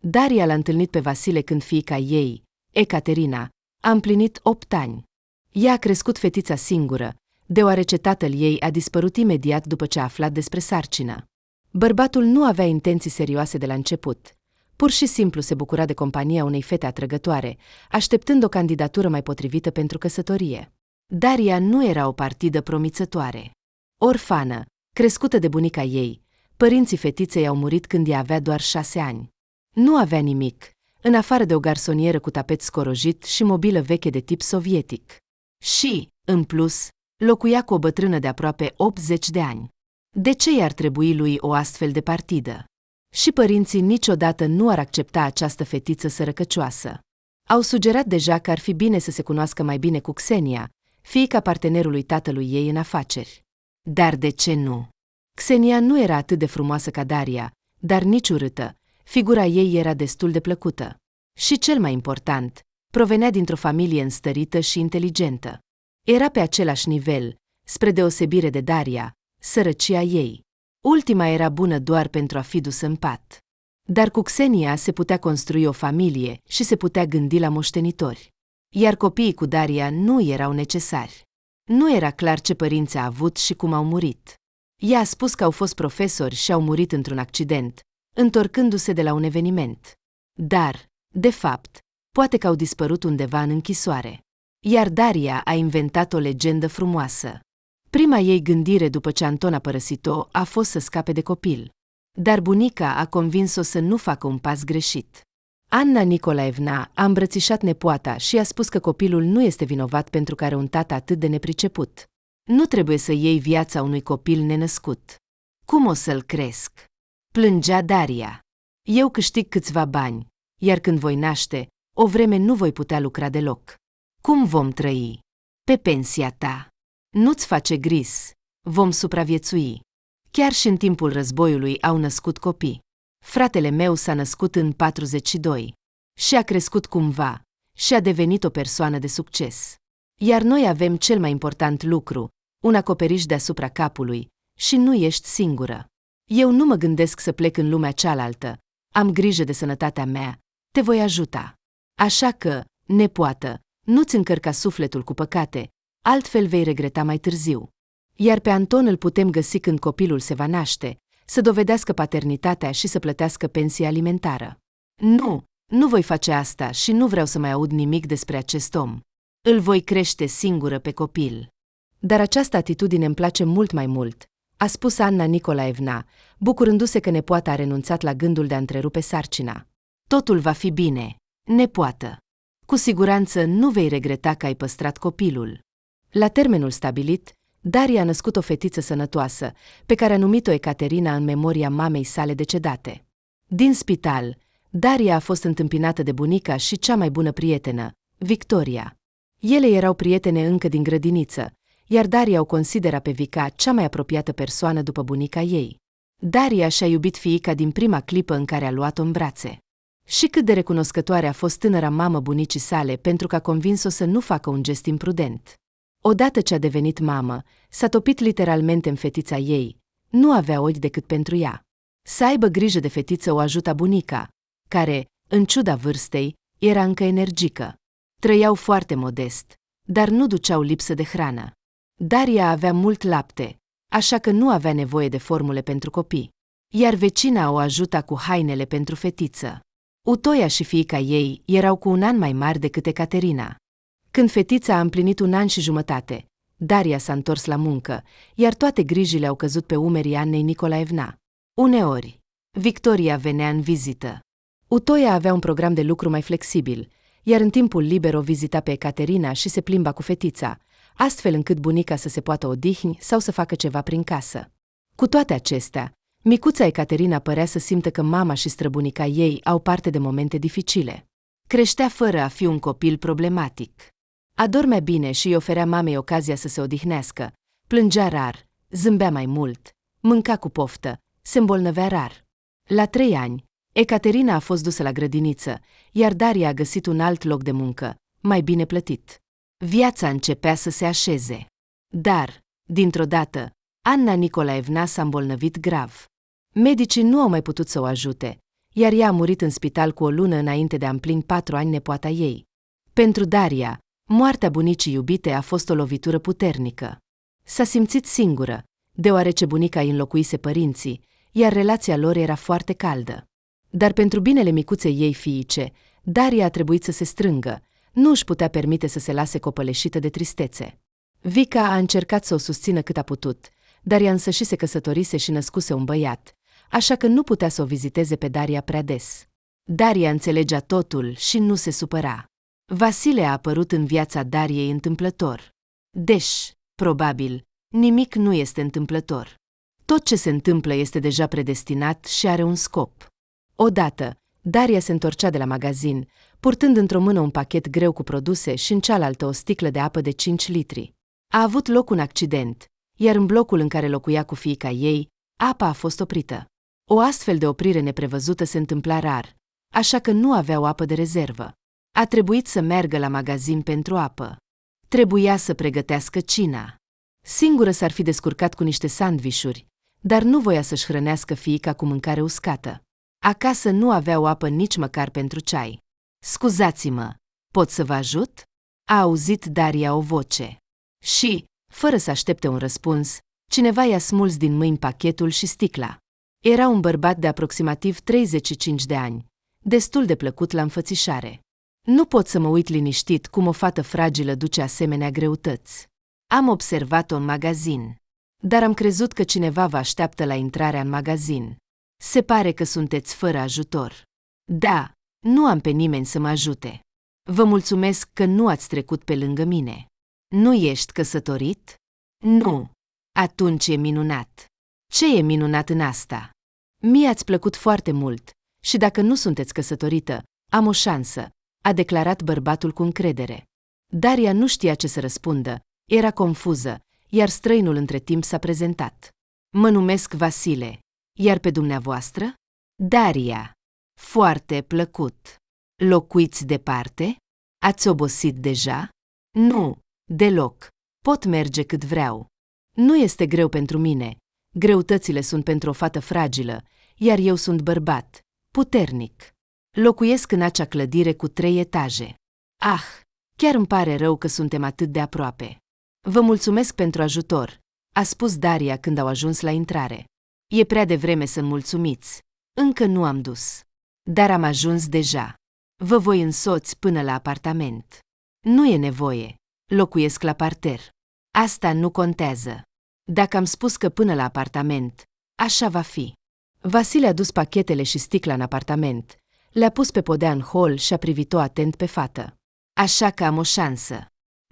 Daria l-a întâlnit pe Vasile când fiica ei, Ecaterina, a împlinit 8 ani. Ea a crescut fetița singură, deoarece tatăl ei a dispărut imediat după ce a aflat despre sarcină. Bărbatul nu avea intenții serioase de la început. Pur și simplu se bucura de compania unei fete atrăgătoare, așteptând o candidatură mai potrivită pentru căsătorie. Daria nu era o partidă promițătoare. Orfană, crescută de bunica ei, părinții fetiței au murit când ea avea doar 6 ani. Nu avea nimic, în afară de o garsonieră cu tapet scorojit și mobilă veche de tip sovietic. Și, în plus, locuia cu o bătrână de aproape 80 de ani. De ce i-ar trebui lui o astfel de partidă? Și părinții niciodată nu ar accepta această fetiță sărăcăcioasă. Au sugerat deja că ar fi bine să se cunoască mai bine cu Xenia, fiica partenerului tatălui ei în afaceri. Dar de ce nu? Xenia nu era atât de frumoasă ca Daria, dar nici urâtă, figura ei era destul de plăcută. Și cel mai important, provenea dintr-o familie înstărită și inteligentă. Era pe același nivel, spre deosebire de Daria, sărăcia ei. Ultima era bună doar pentru a fi dusă în pat. Dar cu Xenia se putea construi o familie și se putea gândi la moștenitori. Iar copiii cu Daria nu erau necesari. Nu era clar ce părinți a avut și cum au murit. Ea a spus că au fost profesori și au murit într-un accident, întorcându-se de la un eveniment. Dar, de fapt, poate că au dispărut undeva în închisoare. Iar Daria a inventat o legendă frumoasă. Prima ei gândire după ce Anton a părăsit-o a fost să scape de copil. Dar bunica a convins-o să nu facă un pas greșit. Anna Nicolaevna a îmbrățișat nepoata și a spus că copilul nu este vinovat pentru că are un tată atât de nepriceput. Nu trebuie să iei viața unui copil nenăscut. Cum o să-l cresc? Plângea Daria. Eu câștig câțiva bani, iar când voi naște, o vreme nu voi putea lucra deloc. Cum vom trăi? Pe pensia ta. Nu-ți face gris, vom supraviețui. Chiar și în timpul războiului au născut copii. Fratele meu s-a născut în 42. Și a crescut cumva, și a devenit o persoană de succes. Iar noi avem cel mai important lucru, un acoperiș deasupra capului, și nu ești singură. Eu nu mă gândesc să plec în lumea cealaltă, am grijă de sănătatea mea, te voi ajuta. Așa că, nepoată, nu-ți încărca sufletul cu păcate, altfel vei regreta mai târziu. Iar pe Anton îl putem găsi când copilul se va naște, să dovedească paternitatea și să plătească pensie alimentară. Nu voi face asta și nu vreau să mai aud nimic despre acest om. Îl voi crește singură pe copil. Dar această atitudine îmi place mult mai mult, a spus Anna Nicolaevna, bucurându-se că nepoata a renunțat la gândul de a întrerupe sarcina. Totul va fi bine, nepoată. Cu siguranță nu vei regreta că ai păstrat copilul. La termenul stabilit, Daria a născut o fetiță sănătoasă, pe care a numit-o Ecaterina în memoria mamei sale decedate. Din spital, Daria a fost întâmpinată de bunica și cea mai bună prietenă, Victoria. Ele erau prietene încă din grădiniță, iar Daria o considera pe Vica cea mai apropiată persoană după bunica ei. Daria și-a iubit fiica din prima clipă în care a luat-o în brațe. Și cât de recunoscătoare a fost tânăra mamă bunicii sale pentru că a convins-o să nu facă un gest imprudent. Odată ce a devenit mamă, s-a topit literalmente în fetița ei, nu avea ochi decât pentru ea. Să aibă grijă de fetiță o ajuta bunica, care, în ciuda vârstei, era încă energică. Trăiau foarte modest, dar nu duceau lipsă de hrană. Daria avea mult lapte, așa că nu avea nevoie de formule pentru copii. Iar vecina o ajuta cu hainele pentru fetiță. Utoia și fiica ei erau cu 1 an mai mari decât Ecaterina. Când fetița a împlinit 1 an și jumătate, Daria s-a întors la muncă, iar toate grijile au căzut pe umerii Annei Nicolaevna. Uneori, Victoria venea în vizită. Utoia avea un program de lucru mai flexibil, iar în timpul liber o vizita pe Ecaterina și se plimba cu fetița, astfel încât bunica să se poată odihni sau să facă ceva prin casă. Cu toate acestea, micuța Ecaterina părea să simtă că mama și străbunica ei au parte de momente dificile. Creștea fără a fi un copil problematic. Adormea bine și îi oferea mamei ocazia să se odihnească, plângea rar, zâmbea mai mult, mânca cu poftă, se îmbolnăvea rar. La 3 ani, Ecaterina a fost dusă la grădiniță, iar Daria a găsit un alt loc de muncă, mai bine plătit. Viața începea să se așeze. Dar, dintr-o dată, Anna Nicolaevna s-a îmbolnăvit grav. Medicii nu au mai putut să o ajute, iar ea a murit în spital cu o lună înainte de a împlini 4 ani nepoata ei. Pentru Daria, moartea bunicii iubite a fost o lovitură puternică. S-a simțit singură, deoarece bunica îi înlocuise părinții, iar relația lor era foarte caldă. Dar pentru binele micuței ei fiice, Daria a trebuit să se strângă, nu își putea permite să se lase copăleșită de tristețe. Vica a încercat să o susțină cât a putut, dar ea însăși se căsătorise și născuse un băiat, așa că nu putea să o viziteze pe Daria prea des. Daria înțelegea totul și nu se supăra. Vasile a apărut în viața Dariei întâmplător. Deci, probabil, nimic nu este întâmplător. Tot ce se întâmplă este deja predestinat și are un scop. Odată, Daria se întorcea de la magazin, purtând într-o mână un pachet greu cu produse și în cealaltă o sticlă de apă de 5 litri. A avut loc un accident, iar în blocul în care locuia cu fiica ei, apa a fost oprită. O astfel de oprire neprevăzută se întâmpla rar, așa că nu aveau apă de rezervă. A trebuit să meargă la magazin pentru apă. Trebuia să pregătească cina. Singură s-ar fi descurcat cu niște sandvișuri, dar nu voia să-și hrănească fiica cu mâncare uscată. Acasă nu aveau apă nici măcar pentru ceai. Scuzați-mă, pot să vă ajut? A auzit Daria o voce. Și, fără să aștepte un răspuns, cineva i-a smuls din mâini pachetul și sticla. Era un bărbat de aproximativ 35 de ani, destul de plăcut la înfățișare. Nu pot să mă uit liniștit cum o fată fragilă duce asemenea greutăți. Am observat-o în magazin, dar am crezut că cineva vă așteaptă la intrarea în magazin. Se pare că sunteți fără ajutor. Da, nu am pe nimeni să mă ajute. Vă mulțumesc că nu ați trecut pe lângă mine. Nu ești căsătorit? Nu. Atunci e minunat. Ce e minunat în asta? Mie ați plăcut foarte mult și dacă nu sunteți căsătorită, am o șansă, a declarat bărbatul cu încredere. Daria nu știa ce să răspundă, era confuză, iar străinul între timp s-a prezentat. Mă numesc Vasile, iar pe dumneavoastră? Daria. Foarte plăcut. Locuiți departe? Ați obosit deja? Nu, deloc. Pot merge cât vreau. Nu este greu pentru mine. Greutățile sunt pentru o fată fragilă, iar eu sunt bărbat, puternic. Locuiesc în acea clădire cu 3 etaje. Ah, chiar îmi pare rău că suntem atât de aproape. Vă mulțumesc pentru ajutor, a spus Daria când au ajuns la intrare. E prea devreme să-mi mulțumiți. Încă nu am dus. Dar am ajuns deja. Vă voi însoți până la apartament. Nu e nevoie. Locuiesc la parter. Asta nu contează. Dacă am spus că până la apartament, așa va fi. Vasile a dus pachetele și sticla în apartament, le-a pus pe podea în hol și a privit-o atent pe fată. Așa că am o șansă.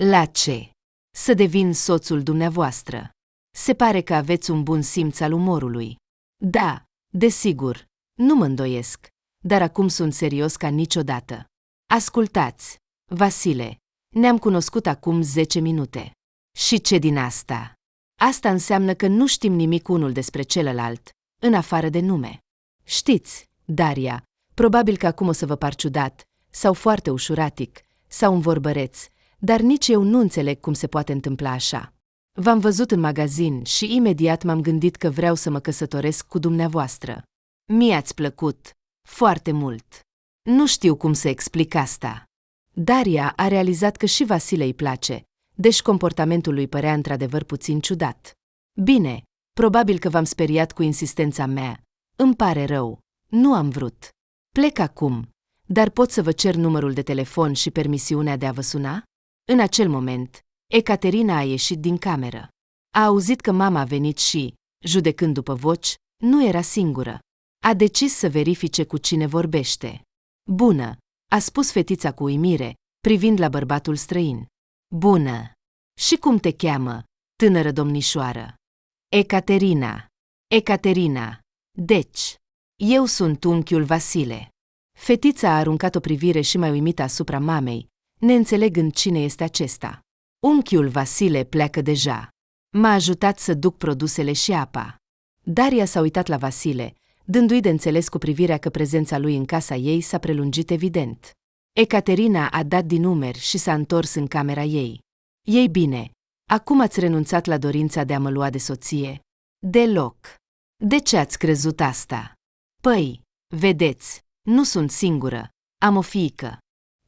La ce? Să devin soțul dumneavoastră. Se pare că aveți un bun simț al umorului. Da, desigur, nu mă îndoiesc, dar acum sunt serios ca niciodată. Ascultați, Vasile, ne-am cunoscut acum 10 minute. Și ce din asta? Asta înseamnă că nu știm nimic unul despre celălalt, în afară de nume. Știți, Daria, probabil că acum o să vă par ciudat, sau foarte ușuratic, sau un vorbăreț, dar nici eu nu înțeleg cum se poate întâmpla așa. V-am văzut în magazin și imediat m-am gândit că vreau să mă căsătoresc cu dumneavoastră. Mi-ați plăcut foarte mult. Nu știu cum să explic asta. Daria a realizat că și Vasile îi place, deci comportamentul lui părea într-adevăr puțin ciudat. Bine, probabil că v-am speriat cu insistența mea. Îmi pare rău. Nu am vrut. Plec acum, dar pot să vă cer numărul de telefon și permisiunea de a vă suna? În acel moment, Ecaterina a ieșit din cameră. A auzit că mama a venit și, judecând după voci, nu era singură. A decis să verifice cu cine vorbește. Bună, a spus fetița cu uimire, privind la bărbatul străin. Bună! Și cum te cheamă, tânără domnișoară? Ecaterina. Ecaterina. Deci, eu sunt unchiul Vasile. Fetița a aruncat o privire și mai uimită asupra mamei, neînțelegând cine este acesta. Unchiul Vasile pleacă deja. M-a ajutat să duc produsele și apa. Daria s-a uitat la Vasile, dându-i de înțeles cu privirea că prezența lui în casa ei s-a prelungit evident. Ecaterina a dat din umeri și s-a întors în camera ei. Ei bine, acum ați renunțat la dorința de a mă lua de soție? Deloc. De ce ați crezut asta? Păi, Vedeți, nu sunt singură, am o fiică.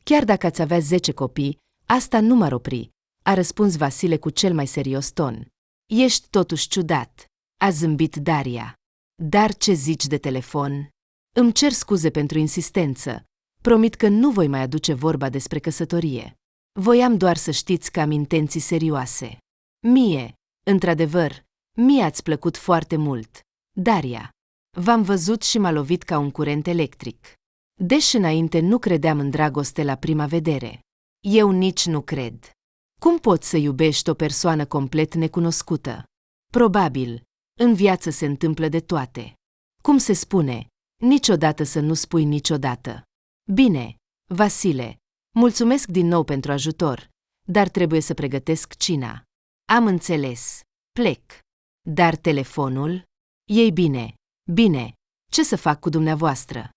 Chiar dacă ați avea 10 copii, asta nu m-ar opri, a răspuns Vasile cu cel mai serios ton. Ești totuși ciudat, a zâmbit Daria. Dar ce zici de telefon? Îmi cer scuze pentru insistență. Promit că nu voi mai aduce vorba despre căsătorie. Voiam doar să știți că am intenții serioase. Mie, într-adevăr, mie ați plăcut foarte mult. Daria. V-am văzut și m-a lovit ca un curent electric. Deși înainte nu credeam în dragoste la prima vedere. Eu nici nu cred. Cum poți să iubești o persoană complet necunoscută? Probabil, în viață se întâmplă de toate. Cum se spune, niciodată să nu spui niciodată. Bine, Vasile, mulțumesc din nou pentru ajutor, dar trebuie să pregătesc cina. Am înțeles. Plec. Dar telefonul? Ei bine, bine, ce să fac cu dumneavoastră?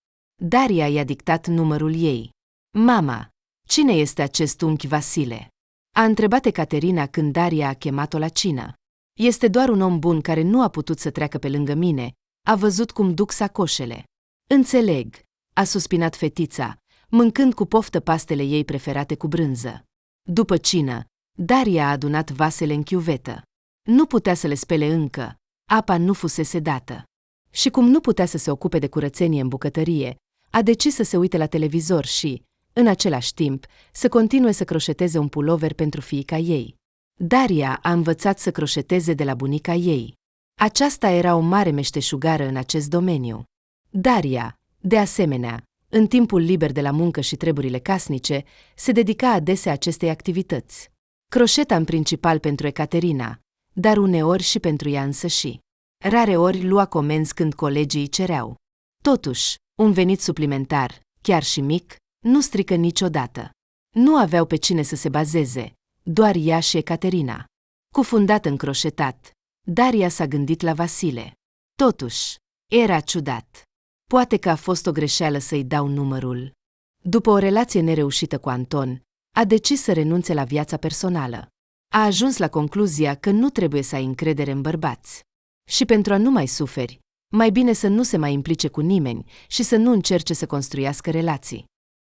Daria i-a dictat numărul ei. Mama, cine este acest unchi Vasile? A întrebat Ecaterina când Daria a chemat-o la cină. Este doar un om bun care nu a putut să treacă pe lângă mine, a văzut cum duc sacoșele. Înțeleg, a suspinat fetița, mâncând cu poftă pastele ei preferate cu brânză. După cină, Daria a adunat vasele în chiuvetă. Nu putea să le spele încă, apa nu fusese dată. Și cum nu putea să se ocupe de curățenie în bucătărie, a decis să se uite la televizor și, în același timp, să continue să croșeteze un pulover pentru fiica ei. Daria a învățat să croșeteze de la bunica ei. Aceasta era o mare meșteșugară în acest domeniu. Daria, de asemenea, în timpul liber de la muncă și treburile casnice, se dedica adesea acestei activități. Croșeta în principal pentru Ecaterina, dar uneori și pentru ea însăși. Rare ori lua comenzi când colegii îi cereau. Totuși, un venit suplimentar, chiar și mic, nu strică niciodată. Nu aveau pe cine să se bazeze, doar ea și Ecaterina. Cufundat în croșetat, Daria s-a gândit la Vasile. Totuși, era ciudat. Poate că a fost o greșeală să-i dau numărul. După o relație nereușită cu Anton, a decis să renunțe la viața personală. A ajuns la concluzia că nu trebuie să ai încredere în bărbați. Și pentru a nu mai suferi, mai bine să nu se mai implice cu nimeni și să nu încerce să construiască relații.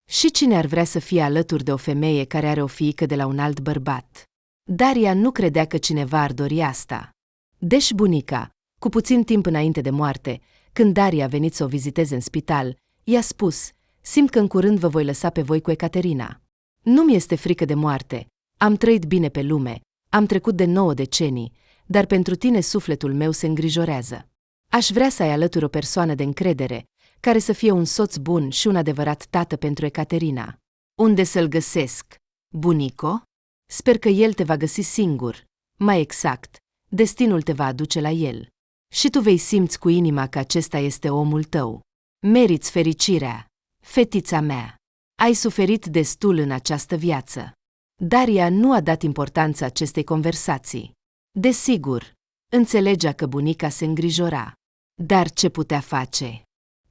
Și cine ar vrea să fie alături de o femeie care are o fiică de la un alt bărbat? Daria nu credea că cineva ar dori asta. Deși bunica, cu puțin timp înainte de moarte, când Daria a venit să o viziteze în spital, i-a spus: simt că în curând vă voi lăsa pe voi cu Ecaterina. Nu-mi este frică de moarte, am trăit bine pe lume, am trecut de 9 decenii, dar pentru tine sufletul meu se îngrijorează. Aș vrea să ai alături o persoană de încredere, care să fie un soț bun și un adevărat tată pentru Ecaterina. Unde să-l găsesc? Bunico? Sper că el te va găsi singur. Mai exact, destinul te va aduce la el. Și tu vei simți cu inima că acesta este omul tău. Meriți fericirea, fetița mea. Ai suferit destul în această viață. Daria nu a dat importanță acestei conversații. Desigur, înțelegea că bunica se îngrijora. Dar ce putea face?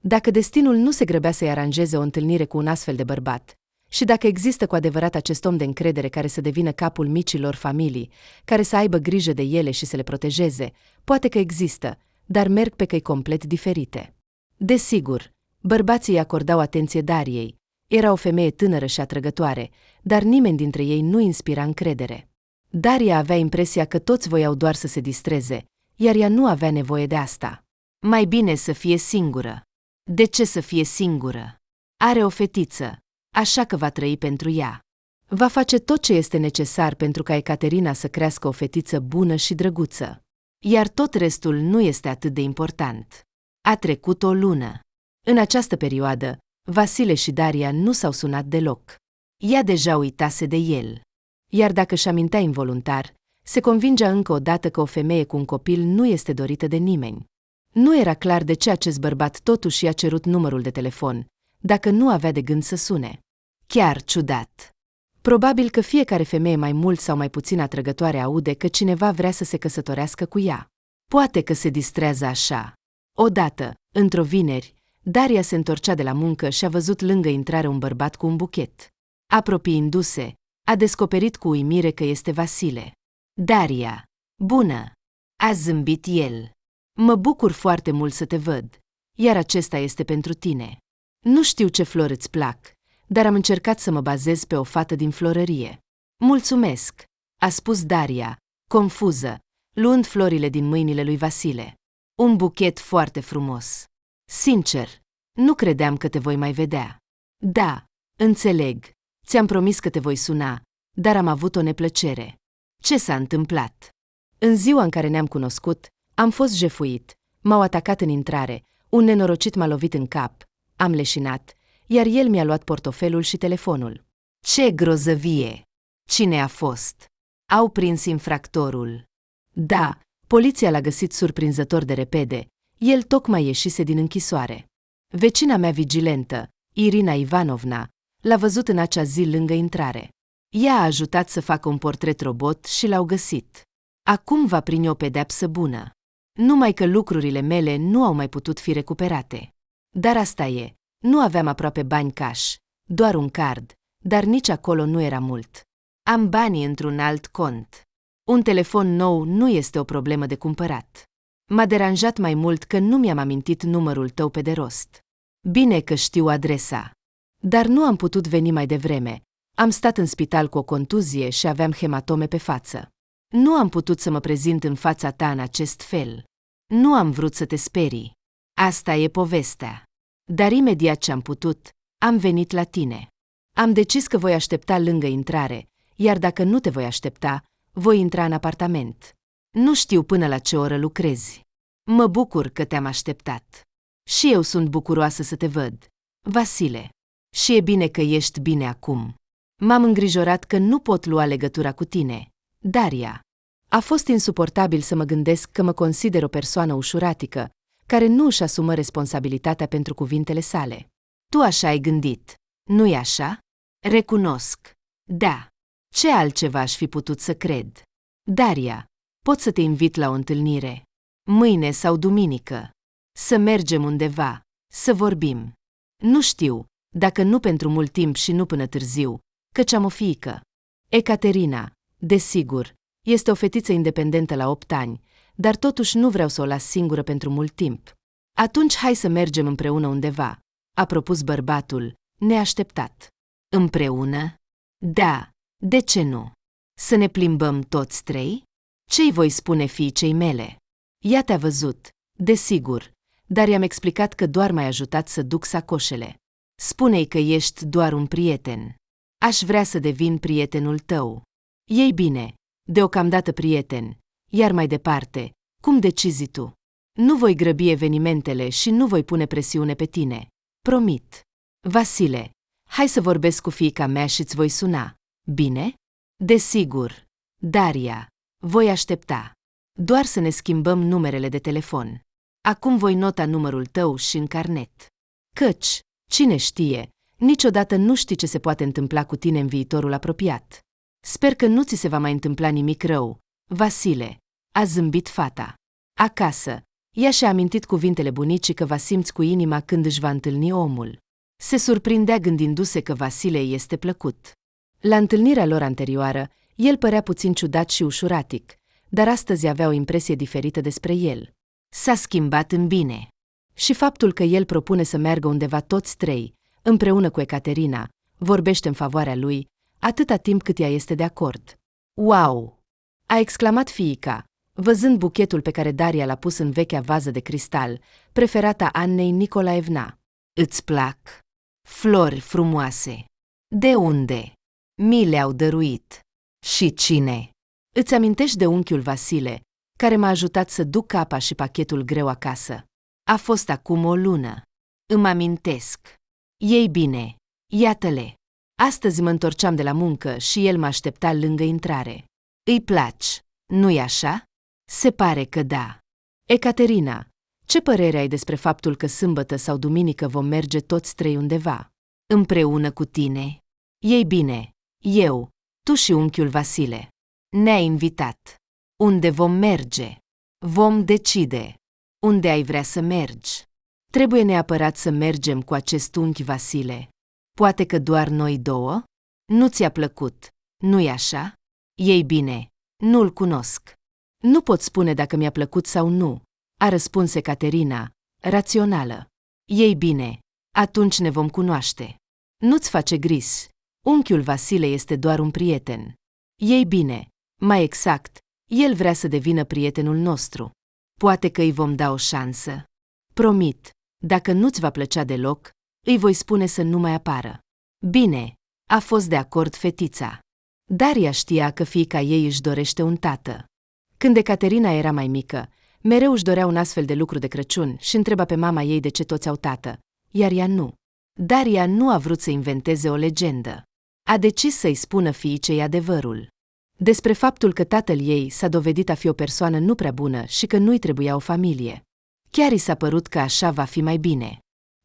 Dacă destinul nu se grăbea să-i aranjeze o întâlnire cu un astfel de bărbat, și dacă există cu adevărat acest om de încredere care să devină capul micilor familii, care să aibă grijă de ele și să le protejeze, poate că există, dar merg pe căi complet diferite. Desigur, bărbații îi acordau atenție Dariei. Era o femeie tânără și atrăgătoare, dar nimeni dintre ei nu inspira încredere. Daria avea impresia că toți voiau doar să se distreze, iar ea nu avea nevoie de asta. Mai bine să fie singură. De ce să fie singură? Are o fetiță, așa că va trăi pentru ea. Va face tot ce este necesar pentru ca Ecaterina să crească o fetiță bună și drăguță. Iar tot restul nu este atât de important. A trecut o lună. În această perioadă, Vasile și Daria nu s-au sunat deloc. Ea deja uitase de el. Iar dacă își amintea involuntar, se convingea încă o dată că o femeie cu un copil nu este dorită de nimeni. Nu era clar de ce acest bărbat totuși i-a cerut numărul de telefon, dacă nu avea de gând să sune. Chiar ciudat. Probabil că fiecare femeie mai mult sau mai puțin atrăgătoare aude că cineva vrea să se căsătorească cu ea. Poate că se distrează așa. Odată, într-o vineri, Daria se întorcea de la muncă și a văzut lângă intrare un bărbat cu un buchet. Apropiindu-se, a descoperit cu uimire că este Vasile. Daria, bună! A zâmbit el. Mă bucur foarte mult să te văd. iar acesta este pentru tine. Nu știu ce flori îți plac, dar am încercat să mă bazez pe o fată din florărie. Mulțumesc, a spus Daria, confuză, luând florile din mâinile lui Vasile. Un buchet foarte frumos. Sincer, nu credeam că te voi mai vedea. Da, înțeleg, ți-am promis că te voi suna, dar am avut o neplăcere. Ce s-a întâmplat? În ziua în care ne-am cunoscut, am fost jefuit, m-au atacat în intrare, un nenorocit m-a lovit în cap, am leșinat, iar el mi-a luat portofelul și telefonul. Ce grozăvie! Cine a fost? Au prins infractorul. Da, poliția l-a găsit surprinzător de repede, el tocmai ieșise din închisoare. Vecina mea vigilentă, Irina Ivanovna, l-a văzut în acea zi lângă intrare. Ea a ajutat să facă un portret robot și l-au găsit. Acum va primi o pedeapsă bună. Numai că lucrurile mele nu au mai putut fi recuperate. Dar asta e, nu aveam aproape bani cash, doar un card, dar nici acolo nu era mult. Am banii într-un alt cont. Un telefon nou nu este o problemă de cumpărat. M-a deranjat mai mult că nu mi-am amintit numărul tău pe de rost. Bine că știu adresa. Dar nu am putut veni mai devreme. Am stat în spital cu o contuzie și aveam hematome pe față. Nu am putut să mă prezint în fața ta în acest fel. Nu am vrut să te sperii. Asta e povestea. Dar imediat ce am putut, am venit la tine. Am decis că voi aștepta lângă intrare, iar dacă nu te voi aștepta, voi intra în apartament. Nu știu până la ce oră lucrezi. Mă bucur că te-am așteptat. Și eu sunt bucuroasă să te văd, Vasile. Și e bine că ești bine acum. M-am îngrijorat că nu pot lua legătura cu tine, Daria. A fost insuportabil să mă gândesc că mă consider o persoană ușuratică, care nu își asumă responsabilitatea pentru cuvintele sale. Tu așa ai gândit, nu-i așa? Recunosc. Da. Ce altceva aș fi putut să cred? Daria, pot să te invit la o întâlnire. Mâine sau duminică. Să mergem undeva, să vorbim. Nu știu, dacă nu pentru mult timp și nu până târziu, căci am o fiică. Ecaterina, desigur, este o fetiță independentă la 8 ani, dar totuși nu vreau să o las singură pentru mult timp. Atunci hai să mergem împreună undeva, a propus bărbatul, neașteptat. Împreună? Da, de ce nu? Să ne plimbăm toți trei? Ce-i voi spune fiicei mele? Ea te-a văzut, desigur, dar i-am explicat că doar m-ai ajutat să duc sacoșele. Spune-i că ești doar un prieten. Aș vrea să devin prietenul tău. Ei bine, deocamdată prieten, iar mai departe, cum decizi tu? Nu voi grăbi evenimentele și nu voi pune presiune pe tine. Promit. Vasile, hai să vorbesc cu fiica mea și-ți voi suna. Bine? Desigur. Daria, voi aștepta. Doar să ne schimbăm numerele de telefon. Acum voi nota numărul tău și în carnet. Căci, cine știe, niciodată nu știi ce se poate întâmpla cu tine în viitorul apropiat. Sper că nu ți se va mai întâmpla nimic rău, Vasile, a zâmbit fata. Acasă, ea și-a amintit cuvintele bunicii că va simți cu inima când își va întâlni omul. Se surprindea gândindu-se că Vasile îi este plăcut. La întâlnirea lor anterioară, el părea puțin ciudat și ușuratic, dar astăzi avea o impresie diferită despre el. S-a schimbat în bine. Și faptul că el propune să meargă undeva toți trei, împreună cu Ecaterina, vorbește în favoarea lui, atâta timp cât ea este de acord. Wow! A exclamat fiica, văzând buchetul pe care Daria l-a pus în vechea vază de cristal, preferata Annei Nicolaevna. Îți plac? Flori frumoase. De unde? Mi le-au dăruit. Și cine? Îți amintești de unchiul Vasile, care m-a ajutat să duc capa și pachetul greu acasă? A fost acum o lună. Îmi amintesc. Ei bine, iată-le. Astăzi mă întorceam de la muncă și el mă aștepta lângă intrare. Îi placi, nu-i așa? Se pare că da. Ecaterina, ce părere ai despre faptul că sâmbătă sau duminică vom merge toți trei undeva? Împreună cu tine? Ei bine, eu, tu și unchiul Vasile. Ne-ai invitat. Unde vom merge? Vom decide. Unde ai vrea să mergi? Trebuie neapărat să mergem cu acest unchi Vasile. Poate că doar noi două? Nu ți-a plăcut, nu-i așa? Ei bine, nu-l cunosc. Nu pot spune dacă mi-a plăcut sau nu, a răspuns Ecaterina, rațională. Ei bine, atunci ne vom cunoaște. Nu-ți face gris, unchiul Vasile este doar un prieten. Ei bine, mai exact, el vrea să devină prietenul nostru. Poate că îi vom da o șansă. Promit, dacă nu-ți va plăcea deloc, îi voi spune să nu mai apară. Bine, a fost de acord fetița. Daria știa că fiica ei își dorește un tată. Când Ecaterina era mai mică, mereu își dorea un astfel de lucru de Crăciun și întreba pe mama ei de ce toți au tată, iar ea nu. Daria nu a vrut să inventeze o legendă. A decis să-i spună fiicei adevărul. Despre faptul că tatăl ei s-a dovedit a fi o persoană nu prea bună și că nu-i trebuia o familie. Chiar i s-a părut că așa va fi mai bine.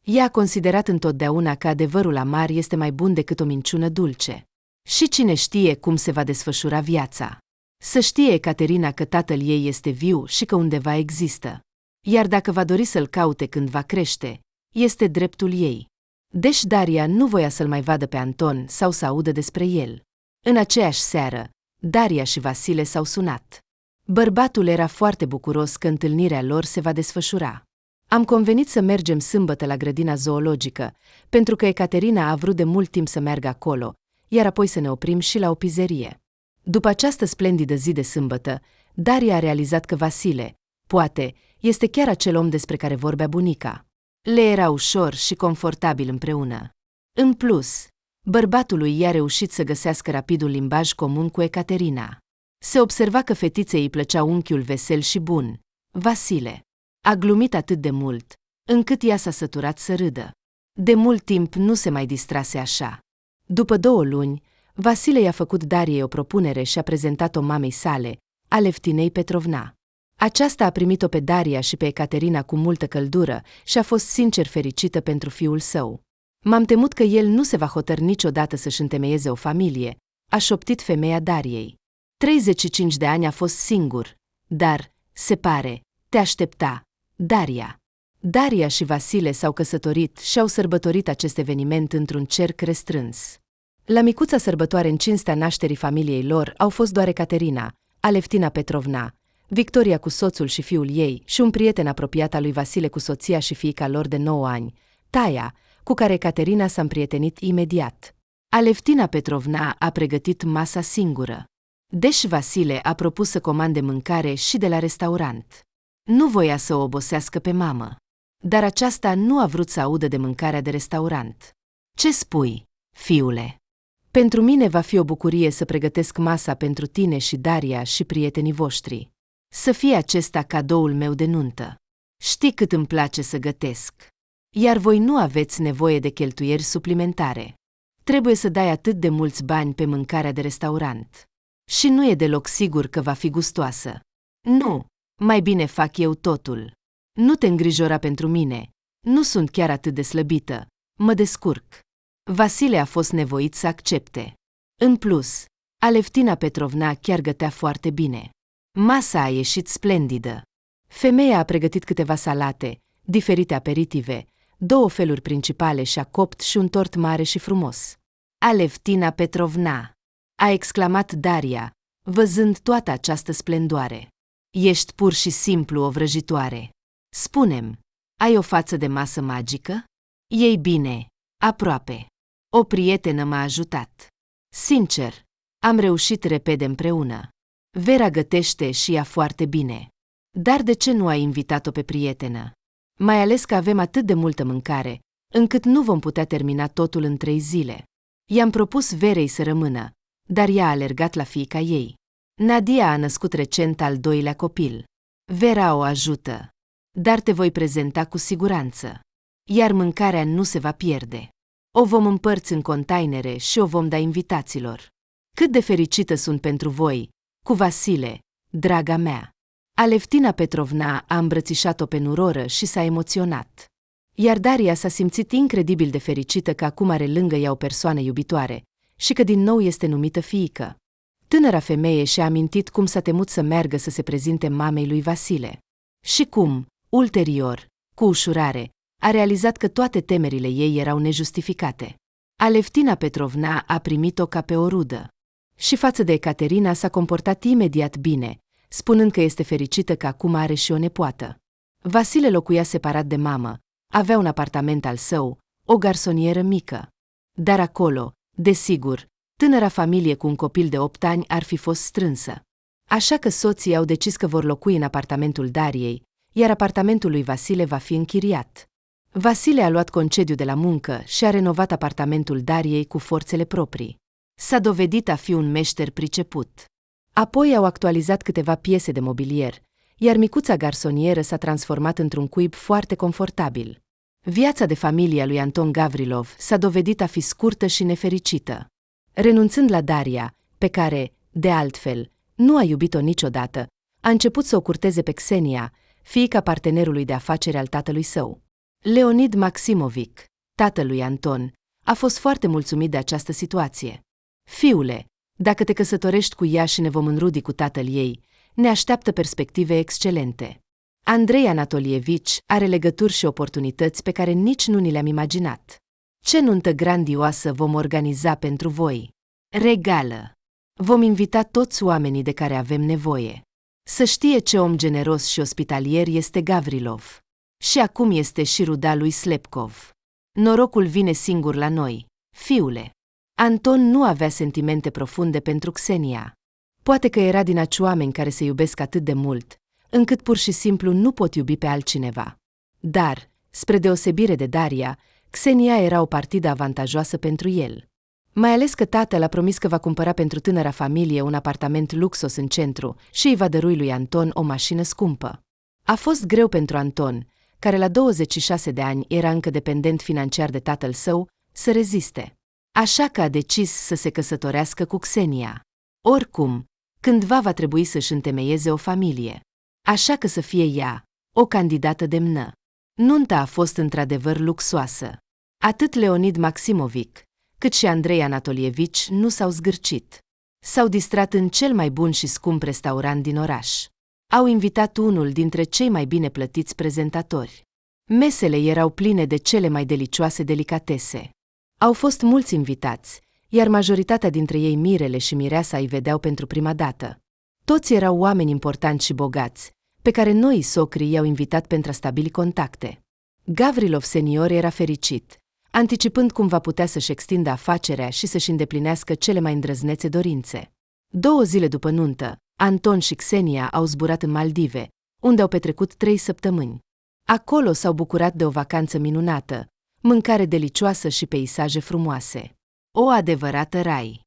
Ea a considerat întotdeauna că adevărul amar este mai bun decât o minciună dulce. Și cine știe cum se va desfășura viața. Să știe Ecaterina că tatăl ei este viu și că undeva există. Iar dacă va dori să-l caute când va crește, este dreptul ei. Deci Daria nu voia să-l mai vadă pe Anton sau să audă despre el. În aceeași seară, Daria și Vasile s-au sunat. Bărbatul era foarte bucuros că întâlnirea lor se va desfășura. Am convenit să mergem sâmbătă la grădina zoologică, pentru că Ecaterina a vrut de mult timp să meargă acolo, iar apoi să ne oprim și la o pizerie. După această splendidă zi de sâmbătă, Daria a realizat că Vasile, poate, este chiar acel om despre care vorbea bunica. Le era ușor și confortabil împreună. În plus, bărbatului i-a reușit să găsească rapid un limbaj comun cu Ecaterina. Se observa că fetiței îi plăcea unchiul vesel și bun, Vasile. A glumit atât de mult, încât ea s-a săturat să râdă. De mult timp nu se mai distrase așa. După 2 luni, Vasile i-a făcut Dariei o propunere și a prezentat-o mamei sale, Aleftinei Petrovna. Aceasta a primit-o pe Daria și pe Ecaterina cu multă căldură și a fost sincer fericită pentru fiul său. M-am temut că el nu se va hotărî niciodată să-și întemeieze o familie, a șoptit femeia Dariei. 35 de ani a fost singur, dar, se pare, te aștepta, Daria. Daria și Vasile s-au căsătorit și au sărbătorit acest eveniment într-un cerc restrâns. La micuța sărbătoare în cinstea nașterii familiei lor au fost doar Ecaterina, Aleftina Petrovna, Victoria cu soțul și fiul ei și un prieten apropiat al lui Vasile cu soția și fiica lor de 9 ani, Taia, cu care Ecaterina s-a împrietenit imediat. Aleftina Petrovna a pregătit masa singură. Deci Vasile a propus să comande mâncare și de la restaurant. Nu voia să o obosească pe mamă. Dar aceasta nu a vrut să audă de mâncarea de restaurant. Ce spui, fiule? Pentru mine va fi o bucurie să pregătesc masa pentru tine și Daria și prietenii voștri. Să fie acesta cadoul meu de nuntă. Știi cât îmi place să gătesc. Iar voi nu aveți nevoie de cheltuieli suplimentare. Trebuie să dai atât de mulți bani pe mâncarea de restaurant. Și nu e deloc sigur că va fi gustoasă. Nu, mai bine fac eu totul. Nu te îngrijora pentru mine. Nu sunt chiar atât de slăbită. Mă descurc. Vasile a fost nevoit să accepte. În plus, Aleftina Petrovna chiar gătea foarte bine. Masa a ieșit splendidă. Femeia a pregătit câteva salate, diferite aperitive, 2 feluri principale și a copt și un tort mare și frumos. Aleftina Petrovna, a exclamat Daria, văzând toată această splendoare. Ești pur și simplu o vrăjitoare. Spune-mi, ai o față de masă magică? Ei bine, aproape. O prietenă m-a ajutat. Sincer, am reușit repede împreună. Vera gătește și ea foarte bine. Dar de ce nu ai invitat-o pe prietenă? Mai ales că avem atât de multă mâncare, încât nu vom putea termina totul în 3 zile. I-am propus Verei să rămână, dar ea a alergat la fiica ei. Nadia a născut recent al 2-lea copil. Vera o ajută. Dar te voi prezenta cu siguranță. Iar mâncarea nu se va pierde. O vom împărți în containere și o vom da invitaților. Cât de fericită sunt pentru voi, cu Vasile, draga mea. Aleftina Petrovna a îmbrățișat-o pe nuroră și s-a emoționat. Iar Daria s-a simțit incredibil de fericită că acum are lângă ea o persoană iubitoare și că din nou este numită fiică. Tânăra femeie și-a amintit cum s-a temut să meargă să se prezinte mamei lui Vasile. Și cum, ulterior, cu ușurare, a realizat că toate temerile ei erau nejustificate. Aleftina Petrovna a primit-o ca pe o rudă. Și față de Ecaterina s-a comportat imediat bine, spunând că este fericită că acum are și o nepoată. Vasile locuia separat de mamă, Avea un apartament al său, o garsonieră mică. Dar acolo, desigur, tânăra familie cu un copil de 8 ani ar fi fost strânsă. Așa că soții au decis că vor locui în apartamentul Dariei, iar apartamentul lui Vasile va fi închiriat. Vasile a luat concediu de la muncă și a renovat apartamentul Dariei cu forțele proprii. S-a dovedit a fi un meșter priceput. Apoi au actualizat câteva piese de mobilier, iar micuța garsonieră s-a transformat într-un cuib foarte confortabil. Viața de familie a lui Anton Gavrilov s-a dovedit a fi scurtă și nefericită. Renunțând la Daria, pe care, de altfel, nu a iubit-o niciodată, a început să o curteze pe Ksenia, fiica partenerului de afaceri al tatălui său. Leonid Maximovic, tatăl lui Anton, a fost foarte mulțumit de această situație. Fiule, dacă te căsătorești cu ea și ne vom înrudi cu tatăl ei, ne așteaptă perspective excelente. Andrei Anatolievici are legături și oportunități pe care nici nu ni le-am imaginat. Ce nuntă grandioasă vom organiza pentru voi! Regală! Vom invita toți oamenii de care avem nevoie. Să știe ce om generos și ospitalier este Gavrilov. Și acum este și ruda lui Slepkov. Norocul vine singur la noi, fiule. Anton nu avea sentimente profunde pentru Ksenia. Poate că era din aci oameni care se iubesc atât de mult, încât pur și simplu nu pot iubi pe altcineva. Dar, spre deosebire de Daria, Ksenia era o partidă avantajoasă pentru el. Mai ales că tatăl a promis că va cumpăra pentru tânăra familie un apartament luxos în centru și îi va dărui lui Anton o mașină scumpă. A fost greu pentru Anton, care la 26 de ani era încă dependent financiar de tatăl său, să reziste. Așa că a decis să se căsătorească cu Ksenia. Oricum, cândva va trebui să-și întemeieze o familie. Așa că să fie ea, o candidată demnă. Nunta a fost într-adevăr luxoasă. Atât Leonid Maximovic, cât și Andrei Anatolievici nu s-au zgârcit. S-au distrat în cel mai bun și scump restaurant din oraș. Au invitat unul dintre cei mai bine plătiți prezentatori. Mesele erau pline de cele mai delicioase delicatese. Au fost mulți invitați, iar majoritatea dintre ei mirele și mireasa îi vedeau pentru prima dată. Toți erau oameni importanți și bogați, pe care noii socrii i-au invitat pentru a stabili contacte. Gavrilov senior era fericit, anticipând cum va putea să-și extindă afacerea și să-și îndeplinească cele mai îndrăznețe dorințe. 2 zile după nuntă, Anton și Ksenia au zburat în Maldive, unde au petrecut 3 săptămâni. Acolo s-au bucurat de o vacanță minunată, mâncare delicioasă și peisaje frumoase. O adevărată rai.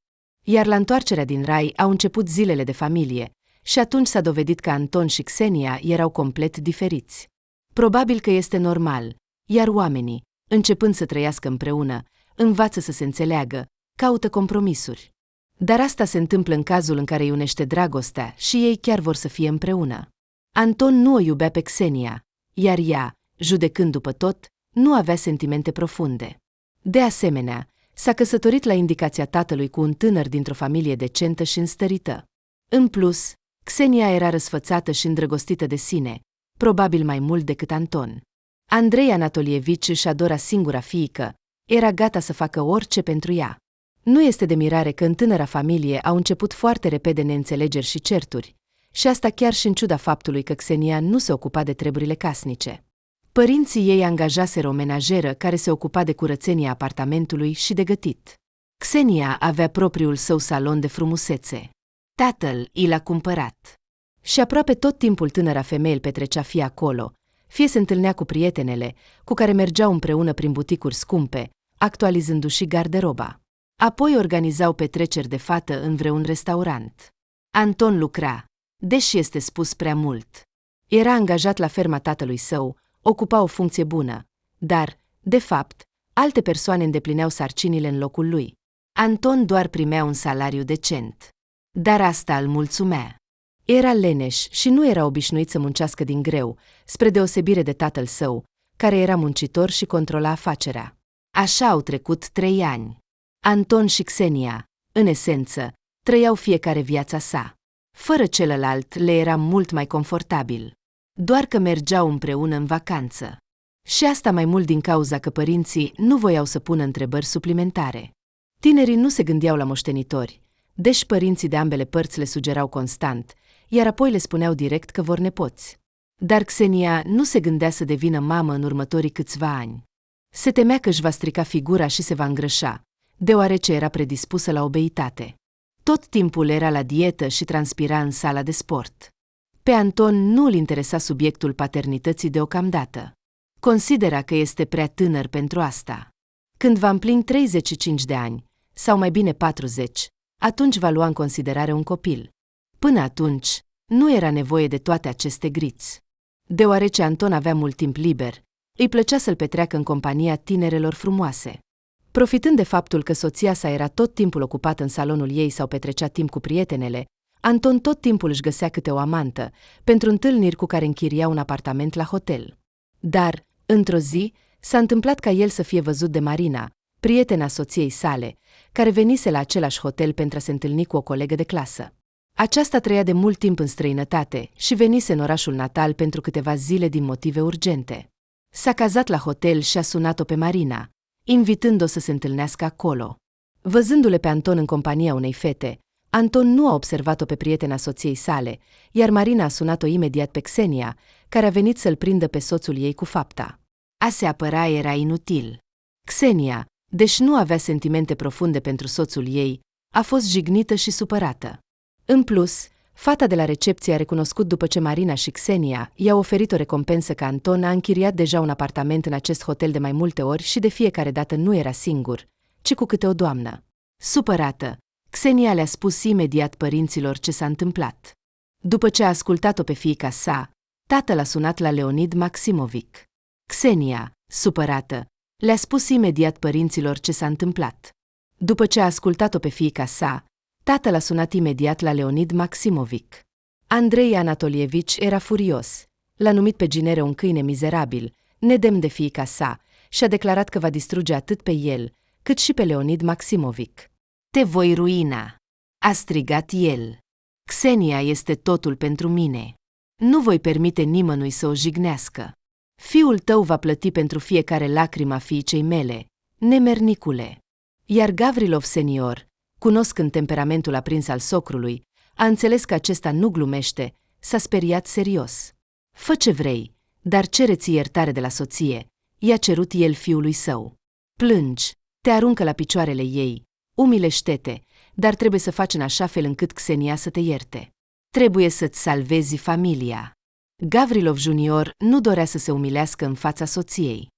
Iar la întoarcerea din rai au început zilele de familie și atunci s-a dovedit că Anton și Ksenia erau complet diferiți. Probabil că este normal, iar oamenii, începând să trăiască împreună, învață să se înțeleagă, caută compromisuri. Dar asta se întâmplă în cazul în care îi unește dragostea și ei chiar vor să fie împreună. Anton nu o iubea pe Ksenia, iar ea, judecând după tot, nu avea sentimente profunde. De asemenea, s-a căsătorit la indicația tatălui cu un tânăr dintr-o familie decentă și înstărită. În plus, Ksenia era răsfățată și îndrăgostită de sine, probabil mai mult decât Anton. Andrei Anatolievici își adora singura fiică, era gata să facă orice pentru ea. Nu este de mirare că în tânăra familie au început foarte repede neînțelegeri și certuri, și asta chiar și în ciuda faptului că Ksenia nu se ocupa de treburile casnice. Părinții ei angajaseră o menajeră care se ocupa de curățenia apartamentului și de gătit. Ksenia avea propriul său salon de frumusețe. Tatăl i l-a cumpărat. Și aproape tot timpul tânăra femeie îl petrecea fie acolo, fie se întâlnea cu prietenele, cu care mergeau împreună prin buticuri scumpe, actualizându-și garderoba. Apoi organizau petreceri de fată în vreun restaurant. Anton lucra, deși este spus prea mult. Era angajat la ferma tatălui său, ocupa o funcție bună, dar, de fapt, alte persoane îndeplineau sarcinile în locul lui. Anton doar primea un salariu decent. Dar asta îl mulțumea. Era leneș și nu era obișnuit să muncească din greu, spre deosebire de tatăl său, care era muncitor și controla afacerea. Așa au trecut 3 ani. Anton și Ksenia, în esență, trăiau fiecare viața sa. Fără celălalt le era mult mai confortabil. Doar că mergeau împreună în vacanță. Și asta mai mult din cauza că părinții nu voiau să pună întrebări suplimentare. Tinerii nu se gândeau la moștenitori, deși părinții de ambele părți le sugerau constant, iar apoi le spuneau direct că vor nepoți. Dar Xenia nu se gândea să devină mamă în următorii câțiva ani. Se temea că își va strica figura și se va îngrășa, deoarece era predispusă la obeitate. Tot timpul era la dietă și transpira în sala de sport. Pe Anton nu îl interesa subiectul paternității deocamdată. Considera că este prea tânăr pentru asta. Când va împlini 35 de ani, sau mai bine 40, atunci va lua în considerare un copil. Până atunci, nu era nevoie de toate aceste griți. Deoarece Anton avea mult timp liber, îi plăcea să-l petreacă în compania tinerelor frumoase. Profitând de faptul că soția sa era tot timpul ocupată în salonul ei sau petrecea timp cu prietenele, Anton tot timpul își găsea câte o amantă, pentru întâlniri cu care închiria un apartament la hotel. Dar, într-o zi, s-a întâmplat ca el să fie văzut de Marina, prietena soției sale, care venise la același hotel pentru a se întâlni cu o colegă de clasă. Aceasta trăia de mult timp în străinătate și venise în orașul natal pentru câteva zile din motive urgente. S-a cazat la hotel și a sunat-o pe Marina, invitând-o să se întâlnească acolo. Văzându-le pe Anton în compania unei fete, Anton nu a observat-o pe prietena soției sale, iar Marina a sunat-o imediat pe Xenia, care a venit să-l prindă pe soțul ei cu fapta. A se apăra era inutil. Xenia, deși nu avea sentimente profunde pentru soțul ei, a fost jignită și supărată. În plus, fata de la recepție a recunoscut după ce Marina și Xenia i-au oferit o recompensă că Anton a închiriat deja un apartament în acest hotel de mai multe ori și de fiecare dată nu era singur, ci cu câte o doamnă. Supărată, Xenia le-a spus imediat părinților ce s-a întâmplat. După ce a ascultat-o pe fiica sa, tatăl a sunat la Leonid Maximovic. Xenia, supărată, le-a spus imediat părinților ce s-a întâmplat. După ce a ascultat-o pe fiica sa, tatăl a sunat imediat la Leonid Maximovic. Andrei Anatolievici era furios. L-a numit pe ginere un câine mizerabil, nedemn de fiica sa, și a declarat că va distruge atât pe el, cât și pe Leonid Maximovic. Te voi ruina, a strigat el. Xenia este totul pentru mine. Nu voi permite nimănui să o jignească. Fiul tău va plăti pentru fiecare lacrimă a fiicei mele, nemernicule. Iar Gavrilov senior, cunoscând temperamentul aprins al socrului, a înțeles că acesta nu glumește, s-a speriat serios. Fă ce vrei, dar cere-ți iertare de la soție, i-a cerut el fiului său. Plângi, te aruncă la picioarele ei, umilește-te, dar trebuie să faci în așa fel încât Xenia să te ierte. Trebuie să-ți salvezi familia. Gavrilov Junior nu dorea să se umilească în fața soției.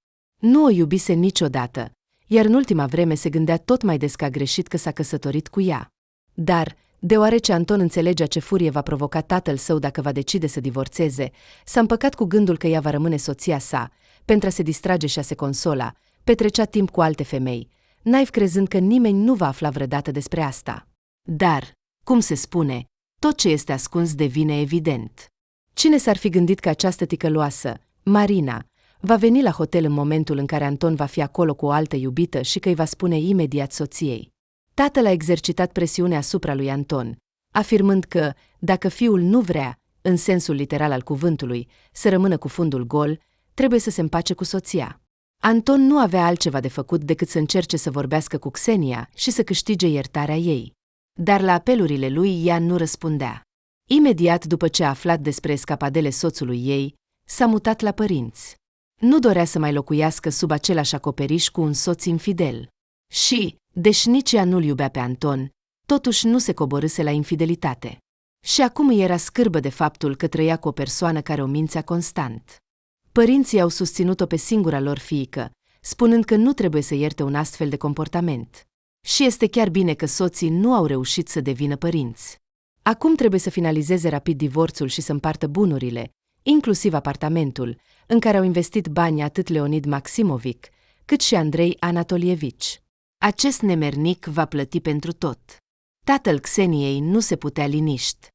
Nu o iubise niciodată, iar în ultima vreme se gândea tot mai des că a greșit că s-a căsătorit cu ea. Dar, deoarece Anton înțelegea ce furie va provoca tatăl său dacă va decide să divorțeze, s-a împăcat cu gândul că ea va rămâne soția sa, pentru a se distrage și a se consola, petrecea timp cu alte femei, naiv crezând că nimeni nu va afla vreodată despre asta. Dar, cum se spune, tot ce este ascuns devine evident. Cine s-ar fi gândit că această ticăloasă, Marina, va veni la hotel în momentul în care Anton va fi acolo cu o altă iubită și că îi va spune imediat soției. Tatăl a exercitat presiune asupra lui Anton, afirmând că, dacă fiul nu vrea, în sensul literal al cuvântului, să rămână cu fundul gol, trebuie să se împace cu soția. Anton nu avea altceva de făcut decât să încerce să vorbească cu Xenia și să câștige iertarea ei. Dar la apelurile lui ea nu răspundea. Imediat după ce a aflat despre escapadele soțului ei, s-a mutat la părinți. Nu dorea să mai locuiască sub același acoperiș cu un soț infidel. Și, deși nici ea nu-l iubea pe Anton, totuși nu se coborâse la infidelitate. Și acum îi era scârbă de faptul că trăia cu o persoană care o mințea constant. Părinții au susținut-o pe singura lor fiică, spunând că nu trebuie să ierte un astfel de comportament. Și este chiar bine că soții nu au reușit să devină părinți. Acum trebuie să finalizeze rapid divorțul și să împartă bunurile, inclusiv apartamentul, în care au investit bani atât Leonid Maximovic, cât și Andrei Anatolievici. Acest nemernic va plăti pentru tot. Tatăl Xeniei nu se putea liniști.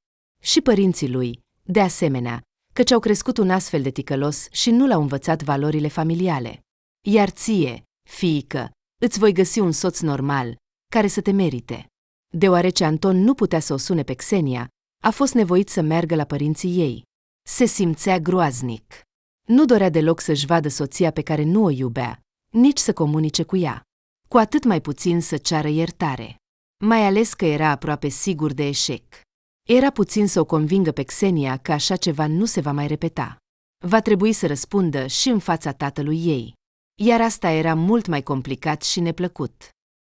Și părinții lui, de asemenea, căci au crescut un astfel de ticălos și nu l-au învățat valorile familiale. Iar ție, fiică, îți voi găsi un soț normal, care să te merite. Deoarece Anton nu putea să o sune pe Xenia, a fost nevoit să meargă la părinții ei. Se simțea groaznic. Nu dorea deloc să-și vadă soția pe care nu o iubea, nici să comunice cu ea. Cu atât mai puțin să ceară iertare. Mai ales că era aproape sigur de eșec. Era puțin să o convingă pe Xenia că așa ceva nu se va mai repeta. Va trebui să răspundă și în fața tatălui ei. Iar asta era mult mai complicat și neplăcut.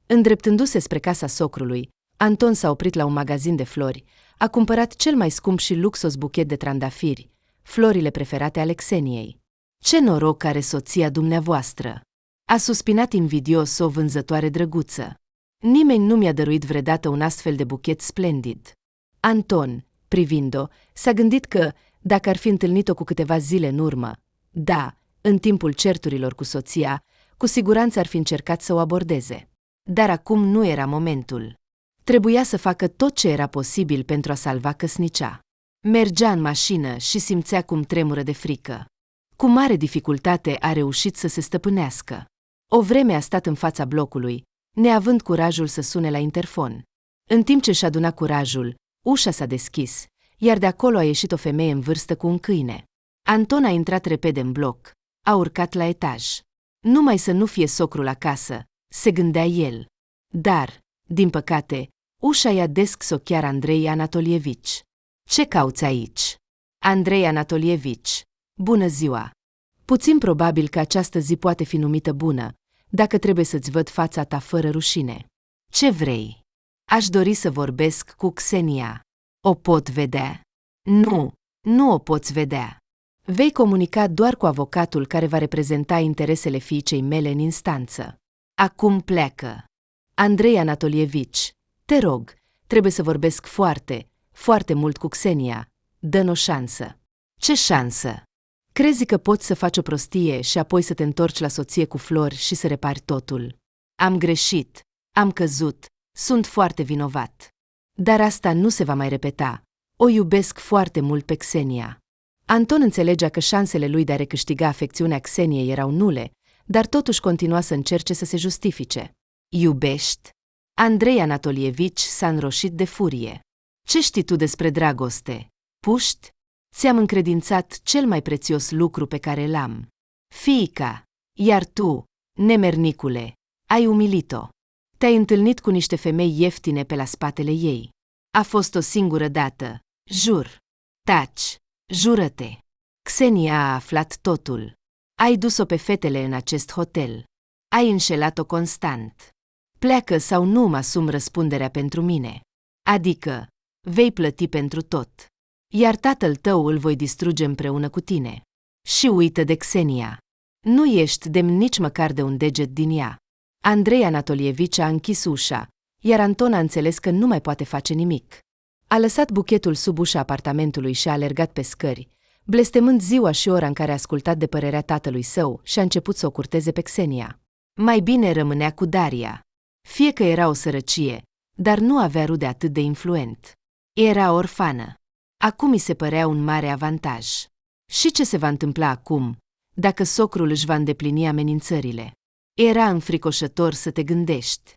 Îndreptându-se spre casa socrului, Anton s-a oprit la un magazin de flori, a cumpărat cel mai scump și luxos buchet de trandafiri, florile preferate ale Xeniei. Ce noroc are soția dumneavoastră! A suspinat invidios o vânzătoare drăguță. Nimeni nu mi-a dăruit vreodată un astfel de buchet splendid. Anton, privind-o, s-a gândit că, dacă ar fi întâlnit-o cu câteva zile în urmă, da, în timpul certurilor cu soția, cu siguranță ar fi încercat să o abordeze. Dar acum nu era momentul. Trebuia să facă tot ce era posibil pentru a salva căsnicea. Mergea în mașină și simțea cum tremură de frică. Cu mare dificultate a reușit să se stăpânească. O vreme a stat în fața blocului, neavând curajul să sune la interfon. În timp ce și-a adunat curajul, ușa s-a deschis, iar de acolo a ieșit o femeie în vârstă cu un câine. Anton a intrat repede în bloc, a urcat la etaj. Numai să nu fie socrul acasă, se gândea el. Dar, din păcate, ușa i-a deschis-o chiar Andrei Anatolievici. Ce cauți aici? Andrei Anatolievici, bună ziua! Puțin probabil că această zi poate fi numită bună, dacă trebuie să-ți văd fața ta fără rușine. Ce vrei? Aș dori să vorbesc cu Xenia. O pot vedea? Nu, nu o poți vedea. Vei comunica doar cu avocatul care va reprezenta interesele fiicei mele în instanță. Acum pleacă. Andrei Anatolievici, te rog, trebuie să vorbesc foarte, foarte mult cu Xenia. Dă-mi o șansă. Ce șansă? Crezi că poți să faci o prostie și apoi să te întorci la soție cu flori și să repari totul? Am greșit, am căzut, sunt foarte vinovat. Dar asta nu se va mai repeta. O iubesc foarte mult pe Xenia. Anton înțelegea că șansele lui de a recâștiga afecțiunea Xeniei erau nule, dar totuși continua să încerce să se justifice. Iubești? Andrei Anatolievici s-a înroșit de furie. Ce știi tu despre dragoste? Puști? Ți-am încredințat cel mai prețios lucru pe care l-am. Fiica, iar tu, nemernicule, ai umilit-o. Te-ai întâlnit cu niște femei ieftine pe la spatele ei. A fost o singură dată, jur. Taci, jură-te. Xenia a aflat totul. Ai dus-o pe fetele în acest hotel. Ai înșelat-o constant. Pleacă sau nu mă asum răspunderea pentru mine. Adică, vei plăti pentru tot. Iar tatăl tău îl voi distruge împreună cu tine. Și uită de Xenia. Nu ești demn nici măcar de un deget din ea. Andrei Anatolievici a închis ușa, iar Anton a înțeles că nu mai poate face nimic. A lăsat buchetul sub ușa apartamentului și a alergat pe scări, blestemând ziua și ora în care a ascultat de părerea tatălui său și a început să o curteze pe Xenia. Mai bine rămânea cu Daria. Fie că era o sărăcie, dar nu avea rude atât de influent. Era orfană. Acum îi se părea un mare avantaj. Și ce se va întâmpla acum, dacă socrul își va îndeplini amenințările? Era înfricoșător să te gândești.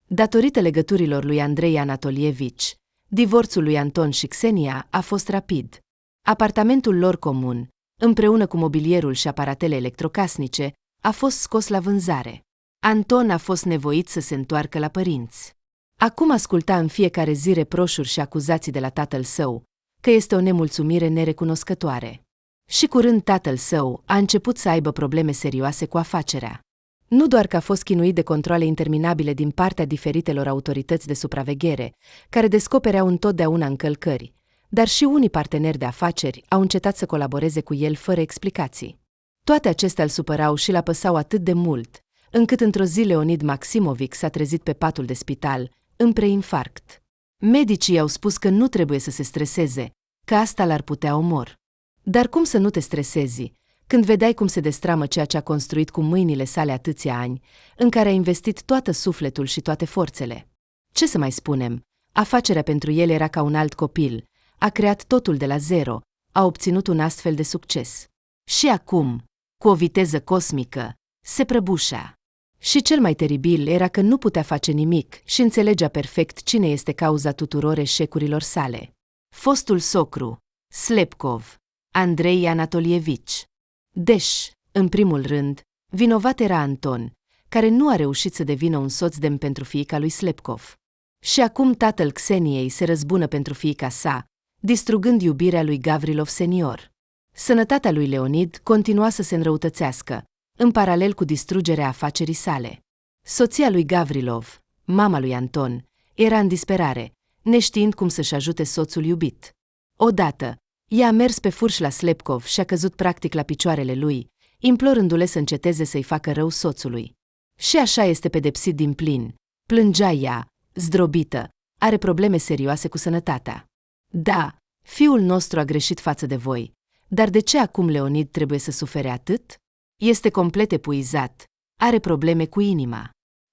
Datorită legăturilor lui Andrei Anatolievici, divorțul lui Anton și Xenia a fost rapid. Apartamentul lor comun, împreună cu mobilierul și aparatele electrocasnice, a fost scos la vânzare. Anton a fost nevoit să se întoarcă la părinți. Acum asculta în fiecare zi reproșuri și acuzații de la tatăl său, că este o nemulțumire nerecunoscătoare. Și curând tatăl său a început să aibă probleme serioase cu afacerea. Nu doar că a fost chinuit de controale interminabile din partea diferitelor autorități de supraveghere, care descopereau întotdeauna încălcări, dar și unii parteneri de afaceri au încetat să colaboreze cu el fără explicații. Toate acestea îl supărau și l-apăsau atât de mult, încât într-o zi Leonid Maximovic s-a trezit pe patul de spital, în preinfarct. Medicii i-au spus că nu trebuie să se streseze, că asta l-ar putea omor. Dar cum să nu te stresezi, când vedeai cum se destramă ceea ce a construit cu mâinile sale atâția ani, în care a investit toată sufletul și toate forțele? Ce să mai spunem, afacerea pentru el era ca un alt copil, a creat totul de la zero, a obținut un astfel de succes. Și acum, cu o viteză cosmică, se prăbușea. Și cel mai teribil era că nu putea face nimic și înțelegea perfect cine este cauza tuturor eșecurilor sale. Fostul socru, Slepkov, Andrei Anatolievici. Deci, în primul rând, vinovat era Anton, care nu a reușit să devină un soț demn pentru fiica lui Slepkov. Și acum tatăl Xeniei se răzbună pentru fiica sa, distrugând iubirea lui Gavrilov senior. Sănătatea lui Leonid continua să se înrăutățească, în paralel cu distrugerea afacerii sale. Soția lui Gavrilov, mama lui Anton, era în disperare, neștiind cum să-și ajute soțul iubit. Odată, ea a mers pe furș la Slepkov și a căzut practic la picioarele lui, implorându-le să înceteze să-i facă rău soțului. Și așa este pedepsit din plin, plângea ea, zdrobită, are probleme serioase cu sănătatea. Da, fiul nostru a greșit față de voi, dar de ce acum Leonid trebuie să sufere atât? Este complet epuizat, are probleme cu inima.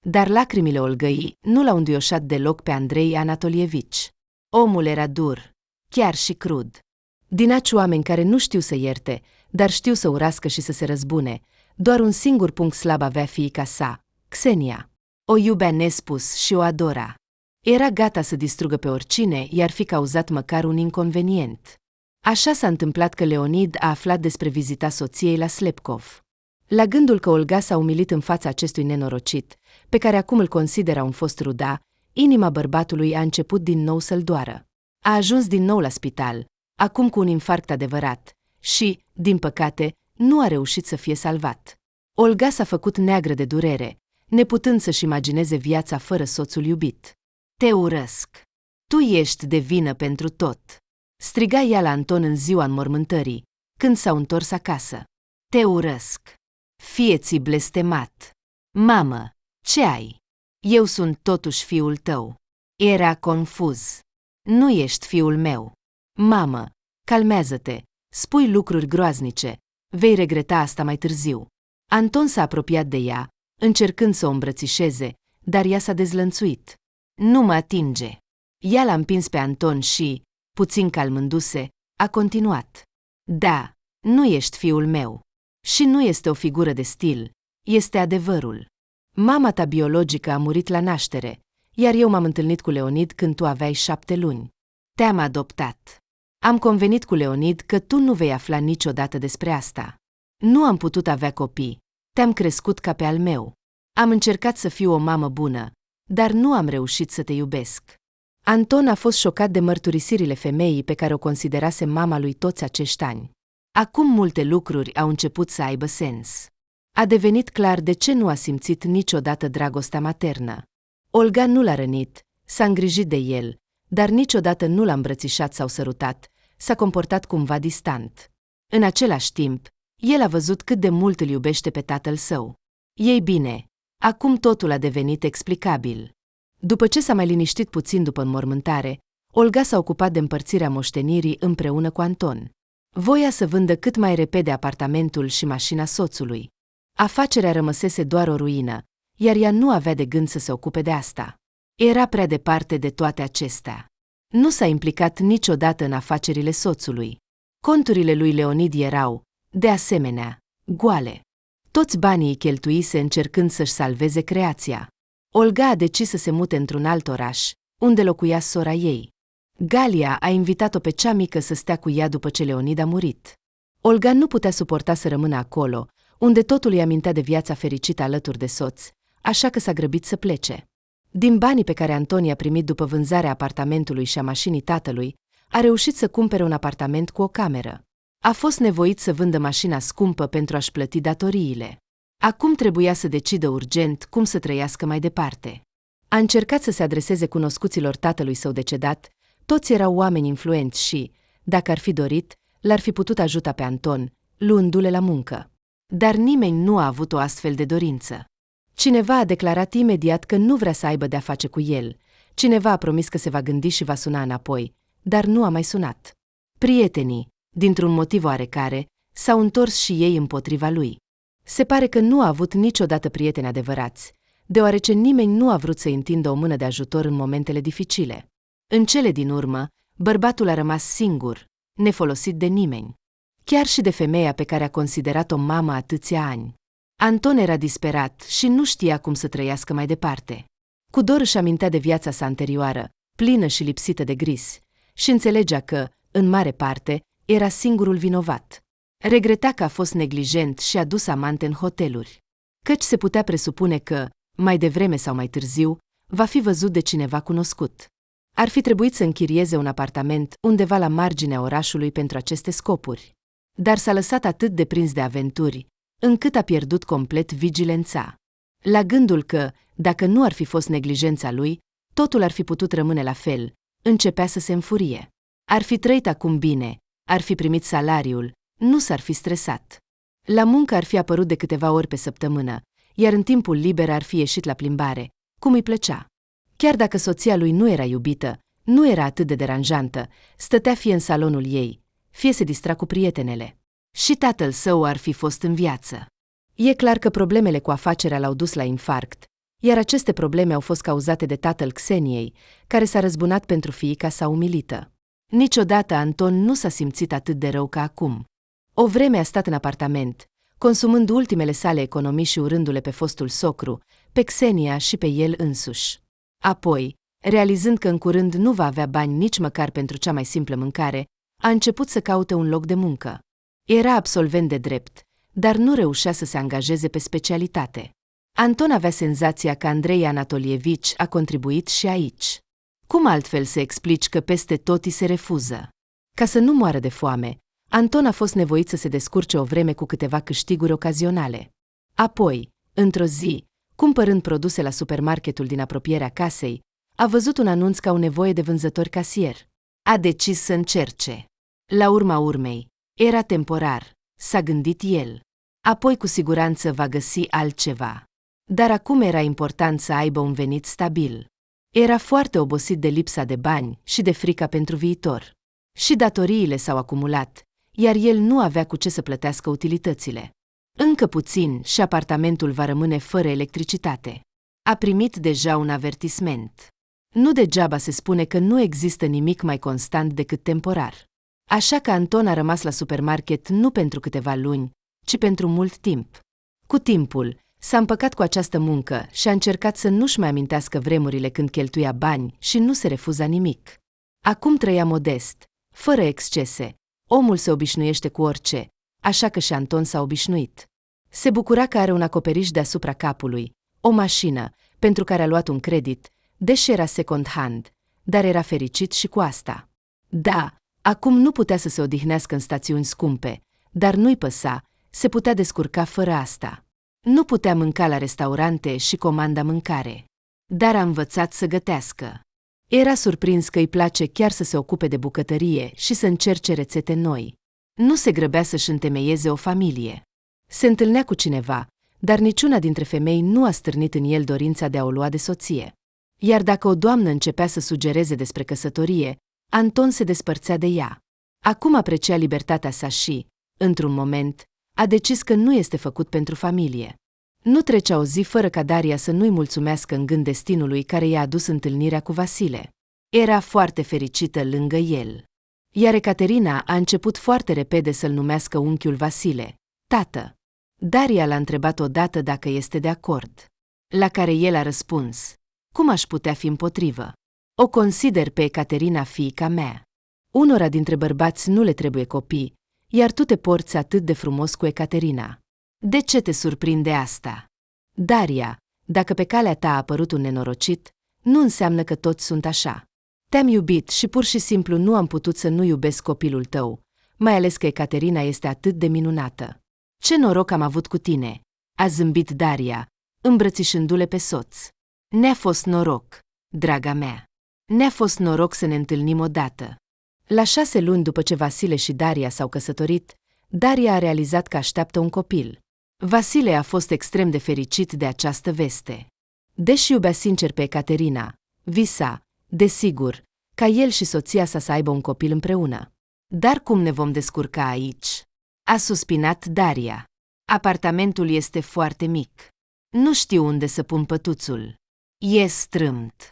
Dar lacrimile Olgăii nu l-au înduioșat deloc pe Andrei Anatolievici. Omul era dur, chiar și crud. Din aci oameni care nu știu să ierte, dar știu să urască și să se răzbune, doar un singur punct slab avea fiica sa, Xenia. O iubea nespus și o adora. Era gata să distrugă pe oricine i-ar fi cauzat măcar un inconvenient. Așa s-a întâmplat că Leonid a aflat despre vizita soției la Slepkov. La gândul că Olga s-a umilit în fața acestui nenorocit, pe care acum îl considera un fost ruda, inima bărbatului a început din nou să-l doară. A ajuns din nou la spital, acum cu un infarct adevărat, și, din păcate, nu a reușit să fie salvat. Olga s-a făcut neagră de durere, neputând să-și imagineze viața fără soțul iubit. Te urăsc! Tu ești de vină pentru tot! Striga ea la Anton în ziua înmormântării, când s-au întors acasă. Te urăsc! Fie-ți blestemat! Mamă, ce ai? Eu sunt totuși fiul tău. Era confuz. Nu ești fiul meu. Mamă, calmează-te, spui lucruri groaznice, vei regreta asta mai târziu. Anton s-a apropiat de ea, încercând să o îmbrățișeze, dar ea s-a dezlănțuit. Nu mă atinge. Ea l-a împins pe Anton și, puțin calmându-se, a continuat. Da, nu ești fiul meu. Și nu este o figură de stil, este adevărul. Mama ta biologică a murit la naștere, iar eu m-am întâlnit cu Leonid când tu aveai 7 luni. Te-am adoptat. Am convenit cu Leonid că tu nu vei afla niciodată despre asta. Nu am putut avea copii, te-am crescut ca pe al meu. Am încercat să fiu o mamă bună, dar nu am reușit să te iubesc. Anton a fost șocat de mărturisirile femeii pe care o considerase mama lui toți acești ani. Acum multe lucruri au început să aibă sens. A devenit clar de ce nu a simțit niciodată dragostea maternă. Olga nu l-a rănit, s-a îngrijit de el, dar niciodată nu l-a îmbrățișat sau sărutat, s-a comportat cumva distant. În același timp, el a văzut cât de mult îl iubește pe tatăl său. Ei bine, acum totul a devenit explicabil. După ce s-a mai liniștit puțin după înmormântare, Olga s-a ocupat de împărțirea moștenirii împreună cu Anton. Voia să vândă cât mai repede apartamentul și mașina soțului. Afacerea rămăsese doar o ruină, iar ea nu avea de gând să se ocupe de asta. Era prea departe de toate acestea. Nu s-a implicat niciodată în afacerile soțului. Conturile lui Leonid erau, de asemenea, goale. Toți banii îi cheltuise încercând să-și salveze creația. Olga a decis să se mute într-un alt oraș, unde locuia sora ei. Galia a invitat-o pe cea mică să stea cu ea după ce Leonid a murit. Olga nu putea suporta să rămână acolo, unde totul îi amintea de viața fericită alături de soț, așa că s-a grăbit să plece. Din banii pe care Anton i-a primit după vânzarea apartamentului și a mașinii tatălui, a reușit să cumpere un apartament cu o cameră. A fost nevoit să vândă mașina scumpă pentru a-și plăti datoriile. Acum trebuia să decidă urgent cum să trăiască mai departe. A încercat să se adreseze cunoscuților tatălui său decedat, toți erau oameni influenți și, dacă ar fi dorit, l-ar fi putut ajuta pe Anton, luându-le la muncă. Dar nimeni nu a avut o astfel de dorință. Cineva a declarat imediat că nu vrea să aibă de-a face cu el, cineva a promis că se va gândi și va suna înapoi, dar nu a mai sunat. Prietenii, dintr-un motiv oarecare, s-au întors și ei împotriva lui. Se pare că nu a avut niciodată prieteni adevărați, deoarece nimeni nu a vrut să-i întindă o mână de ajutor în momentele dificile. În cele din urmă, bărbatul a rămas singur, nefolosit de nimeni. Chiar și de femeia pe care a considerat-o mamă atâția ani. Anton era disperat și nu știa cum să trăiască mai departe. Cu dor își amintea de viața sa anterioară, plină și lipsită de gris, și înțelegea că, în mare parte, era singurul vinovat. Regreta că a fost neglijent și a dus amante în hoteluri. Căci se putea presupune că, mai devreme sau mai târziu, va fi văzut de cineva cunoscut. Ar fi trebuit să închirieze un apartament undeva la marginea orașului pentru aceste scopuri. dar s-a lăsat atât de prins de aventuri, încât a pierdut complet vigilența. La gândul că, dacă nu ar fi fost neglijența lui, totul ar fi putut rămâne la fel, începea să se înfurie. Ar fi trăit acum bine, ar fi primit salariul, nu s-ar fi stresat. La muncă ar fi apărut de câteva ori pe săptămână, iar în timpul liber ar fi ieșit la plimbare, cum îi plăcea. Chiar dacă soția lui nu era iubită, nu era atât de deranjantă, stătea fie în salonul ei, fie se distra cu prietenele. Și tatăl său ar fi fost în viață. E clar că problemele cu afacerea l-au dus la infarct, iar aceste probleme au fost cauzate de tatăl Xeniei, care s-a răzbunat pentru fiica sa umilită. Niciodată Anton nu s-a simțit atât de rău ca acum. O vreme a stat în apartament, consumând ultimele sale economii și urându-le pe fostul socru, pe Xenia și pe el însuși. Apoi, realizând că în curând nu va avea bani nici măcar pentru cea mai simplă mâncare, a început să caute un loc de muncă. Era absolvent de drept, dar nu reușea să se angajeze pe specialitate. Anton avea senzația că Andrei Anatolievici a contribuit și aici. Cum altfel să explici că peste tot îi se refuză? Ca să nu moară de foame, Anton a fost nevoit să se descurce o vreme cu câteva câștiguri ocazionale. Apoi, într-o zi, cumpărând produse la supermarketul din apropierea casei, a văzut un anunț că au nevoie de vânzători casier. A decis să încerce. La urma urmei, era temporar, s-a gândit el. Apoi cu siguranță va găsi altceva. Dar acum era important să aibă un venit stabil. Era foarte obosit de lipsa de bani și de frica pentru viitor. Și datoriile s-au acumulat, iar el nu avea cu ce să plătească utilitățile. Încă puțin și apartamentul va rămâne fără electricitate. A primit deja un avertisment. Nu degeaba se spune că nu există nimic mai constant decât temporar. Așa că Anton a rămas la supermarket nu pentru câteva luni, ci pentru mult timp. Cu timpul, s-a împăcat cu această muncă și a încercat să nu-și mai amintească vremurile când cheltuia bani și nu se refuza nimic. Acum trăia modest, fără excese. Omul se obișnuiește cu orice, așa că și Anton s-a obișnuit. Se bucura că are un acoperiș deasupra capului, o mașină, pentru care a luat un credit, deși era second hand, dar era fericit și cu asta. Da, acum nu putea să se odihnească în stațiuni scumpe, dar nu-i păsa, se putea descurca fără asta. Nu putea mânca la restaurante și comanda mâncare. Dar a învățat să gătească. Era surprins că îi place chiar să se ocupe de bucătărie și să încerce rețete noi. Nu se grăbea să-și întemeieze o familie. Se întâlnea cu cineva, dar niciuna dintre femei nu a stârnit în el dorința de a o lua de soție. Iar dacă o doamnă începea să sugereze despre căsătorie, Anton se despărțea de ea. Acum aprecia libertatea sa și, într-un moment, a decis că nu este făcut pentru familie. Nu trecea o zi fără ca Daria să nu-i mulțumească în gând destinului care i-a adus întâlnirea cu Vasile. Era foarte fericită lângă el. Iar Ecaterina a început foarte repede să-l numească unchiul Vasile, tată. Daria l-a întrebat odată dacă este de acord. La care el a răspuns: cum aș putea fi împotrivă? O consider pe Ecaterina fiica mea. Unora dintre bărbați nu le trebuie copii, iar tu te porți atât de frumos cu Ecaterina. De ce te surprinde asta? Daria, dacă pe calea ta a apărut un nenorocit, nu înseamnă că toți sunt așa. Te-am iubit și pur și simplu nu am putut să nu iubesc copilul tău, mai ales că Ecaterina este atât de minunată. Ce noroc am avut cu tine, a zâmbit Daria, îmbrățișându-le pe soț. Ne-a fost noroc, draga mea. Ne-a fost noroc să ne întâlnim odată. La 6 luni după ce Vasile și Daria s-au căsătorit, Daria a realizat că așteaptă un copil. Vasile a fost extrem de fericit de această veste. Deși iubea sincer pe Ecaterina, visa, desigur, ca el și soția sa să aibă un copil împreună. Dar cum ne vom descurca aici? A suspinat Daria. Apartamentul este foarte mic. Nu știu unde să pun pătuțul. E strâmt.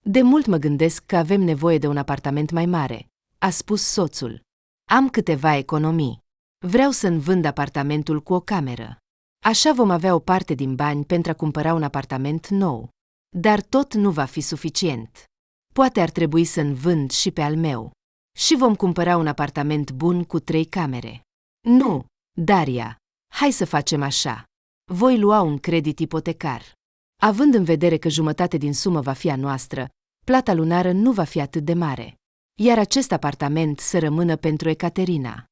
De mult mă gândesc că avem nevoie de un apartament mai mare, a spus soțul. Am câteva economii. Vreau să-mi vând apartamentul cu o cameră. Așa vom avea o parte din bani pentru a cumpăra un apartament nou. Dar tot nu va fi suficient. Poate ar trebui să-mi vând și pe al meu. Și vom cumpăra un apartament bun cu 3 camere. Nu, Daria, hai să facem așa. Voi lua un credit ipotecar. Având în vedere că jumătate din sumă va fi a noastră, plata lunară nu va fi atât de mare. Iar acest apartament să rămână pentru Ecaterina.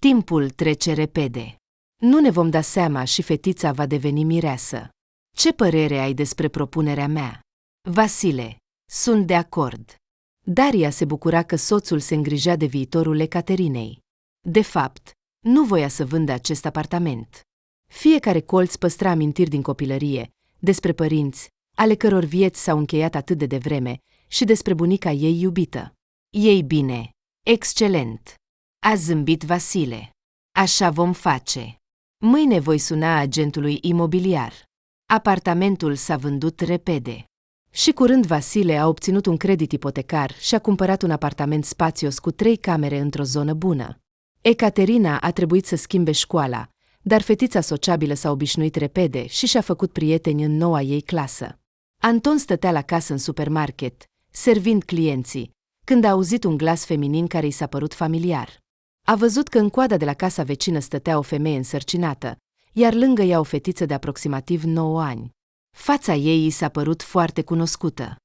Timpul trece repede. Nu ne vom da seama și fetița va deveni mireasă. Ce părere ai despre propunerea mea? Vasile, sunt de acord. Daria se bucura că soțul se îngrijea de viitorul Ecaterinei. De fapt, nu voia să vândă acest apartament. Fiecare colț păstra amintiri din copilărie, despre părinți, ale căror vieți s-au încheiat atât de devreme, și despre bunica ei iubită. Ei bine, excelent! A zâmbit Vasile. Așa vom face. Mâine voi suna agentului imobiliar. Apartamentul s-a vândut repede. Și curând Vasile a obținut un credit ipotecar și a cumpărat un apartament spațios cu 3 camere într-o zonă bună. Ecaterina a trebuit să schimbe școala, dar fetița sociabilă s-a obișnuit repede și și-a făcut prieteni în noua ei clasă. Anton stătea la casă în supermarket, servind clienții, când a auzit un glas feminin care i s-a părut familiar. A văzut că în coada de la casa vecină stătea o femeie însărcinată, iar lângă ea o fetiță de aproximativ 9 ani. Fața ei i s-a părut foarte cunoscută.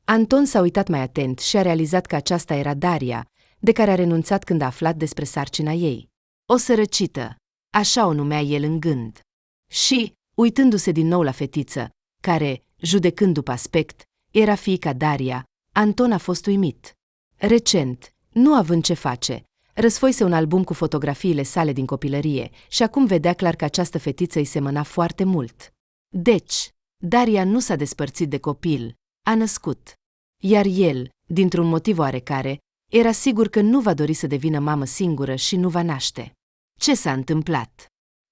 Anton s-a uitat mai atent și a realizat că aceasta era Daria, de care a renunțat când a aflat despre sarcina ei. O sărăcită, așa o numea el în gând. Și, uitându-se din nou la fetiță, care, judecând după aspect, era fiica Daria, Anton a fost uimit. Recent, nu având ce face, răsfoise un album cu fotografiile sale din copilărie și acum vedea clar că această fetiță îi semăna foarte mult. Deci, Daria nu s-a despărțit de copil, a născut. Iar el, dintr-un motiv oarecare, era sigur că nu va dori să devină mamă singură și nu va naște. Ce s-a întâmplat?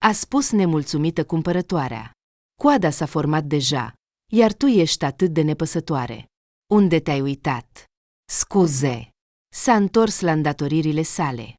A spus nemulțumită cumpărătoarea. Coada s-a format deja, iar tu ești atât de nepăsătoare. Unde te-ai uitat? Scuze. S-a întors la îndatoririle sale.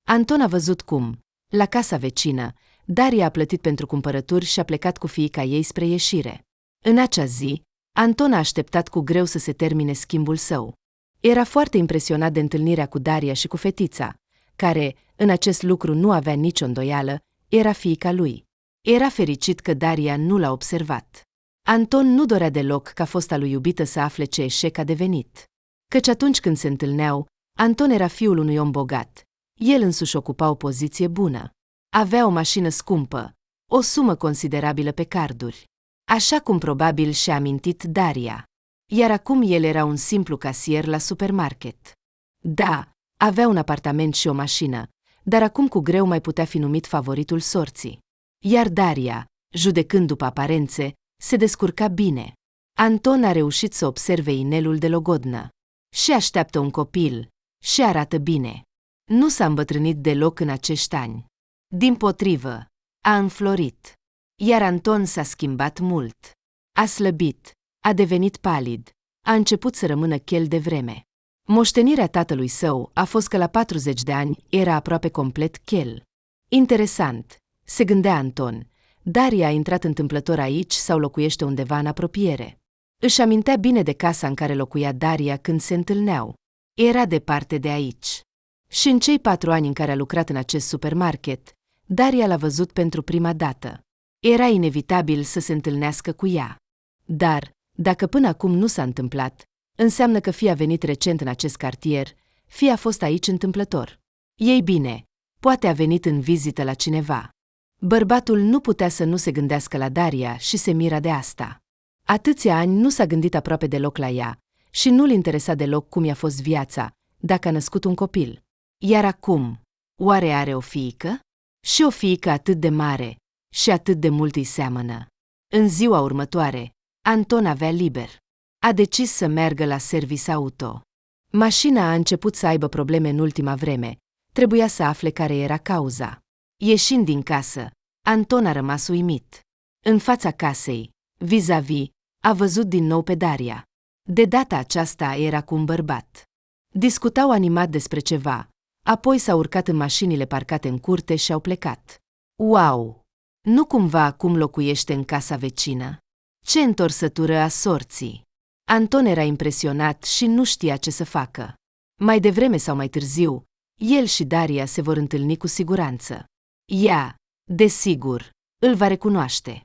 Anton a văzut cum, la casa vecină, Daria a plătit pentru cumpărături și a plecat cu fiica ei spre ieșire. În acea zi, Anton a așteptat cu greu să se termine schimbul său. Era foarte impresionat de întâlnirea cu Daria și cu fetița, care, în acest lucru nu avea nicio îndoială, era fiica lui. Era fericit că Daria nu l-a observat. Anton nu dorea deloc ca fosta lui iubită să afle ce eșec a devenit. Căci atunci când se întâlneau, Anton era fiul unui om bogat. El însuși ocupa o poziție bună. Avea o mașină scumpă, o sumă considerabilă pe carduri. Așa cum probabil și-a amintit Daria. Iar acum el era un simplu casier la supermarket. Da, avea un apartament și o mașină, dar acum cu greu mai putea fi numit favoritul sorții. Iar Daria, judecând după aparențe, se descurca bine. Anton a reușit să observe inelul de logodnă. Și așteaptă un copil, și arată bine. Nu s-a îmbătrânit deloc în acești ani. Dimpotrivă, a înflorit. Iar Anton s-a schimbat mult. A slăbit, a devenit palid, a început să rămână chel de vreme. Moștenirea tatălui său a fost că la 40 de ani era aproape complet chel. Interesant, se gândea Anton, Daria a intrat întâmplător aici sau locuiește undeva în apropiere. Își amintea bine de casa în care locuia Daria când se întâlneau. Era departe de aici. Și în cei 4 ani în care a lucrat în acest supermarket, Daria l-a văzut pentru prima dată. Era inevitabil să se întâlnească cu ea. Dar, dacă până acum nu s-a întâmplat, înseamnă că fie a venit recent în acest cartier, fie a fost aici întâmplător. Ei bine, poate a venit în vizită la cineva. Bărbatul nu putea să nu se gândească la Daria și se mira de asta. Atâția ani nu s-a gândit aproape deloc la ea și nu-l interesa deloc cum i-a fost viața, dacă a născut un copil. Iar acum, oare are o fiică? Și o fiică atât de mare și atât de mult îi seamănă. În ziua următoare, Anton avea liber. A decis să meargă la service auto. Mașina a început să aibă probleme în ultima vreme. Trebuia să afle care era cauza. Ieșind din casă, Anton a rămas uimit. În fața casei, vis-a-vis, a văzut din nou pe Daria. De data aceasta era cu un bărbat. Discutau animat despre ceva, apoi s-au urcat în mașinile parcate în curte și au plecat. Wow! Nu cumva acum locuiește în casa vecină? Ce întorsătură a sorții! Anton era impresionat și nu știa ce să facă. Mai devreme sau mai târziu, el și Daria se vor întâlni cu siguranță. Ea, desigur, îl va recunoaște.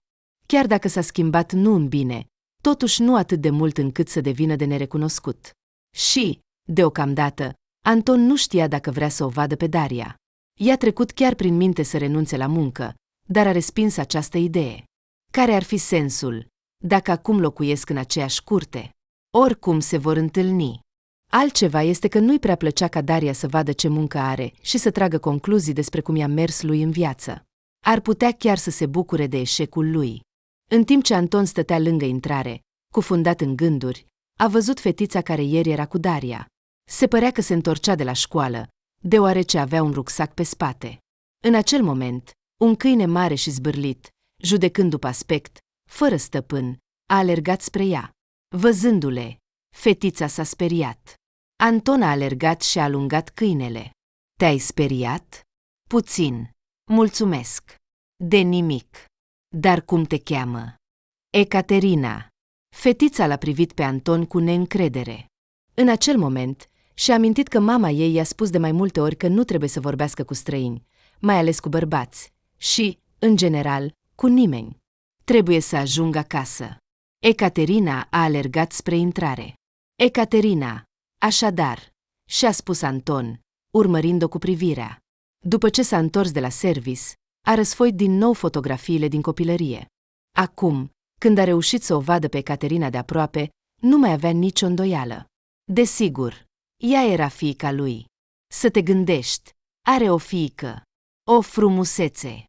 Chiar dacă s-a schimbat nu în bine, totuși nu atât de mult încât să devină de nerecunoscut. Și, deocamdată, Anton nu știa dacă vrea să o vadă pe Daria. I-a trecut chiar prin minte să renunțe la muncă, dar a respins această idee. Care ar fi sensul, dacă acum locuiesc în aceeași curte? Oricum se vor întâlni. Altceva este că nu-i prea plăcea ca Daria să vadă ce muncă are și să tragă concluzii despre cum i-a mers lui în viață. Ar putea chiar să se bucure de eșecul lui. În timp ce Anton stătea lângă intrare, cufundat în gânduri, a văzut fetița care ieri era cu Daria. Se părea că se întorcea de la școală, deoarece avea un rucsac pe spate. În acel moment, un câine mare și zbârlit, judecând după aspect, fără stăpân, a alergat spre ea. Văzându-le, fetița s-a speriat. Anton a alergat și a alungat câinele. Te-ai speriat? Puțin. Mulțumesc. De nimic. Dar cum te cheamă? Ecaterina. Fetița l-a privit pe Anton cu neîncredere. În acel moment, și-a amintit că mama ei i-a spus de mai multe ori că nu trebuie să vorbească cu străini, mai ales cu bărbați, și, în general, cu nimeni. Trebuie să ajungă acasă. Ecaterina a alergat spre intrare. Ecaterina, așadar, și-a spus Anton, urmărind-o cu privirea. După ce s-a întors de la service, a răsfoit din nou fotografiile din copilărie. Acum, când a reușit să o vadă pe Ecaterina de aproape, nu mai avea nicio îndoială. Desigur, ea era fiica lui. Să te gândești, are o fiică. O frumusețe.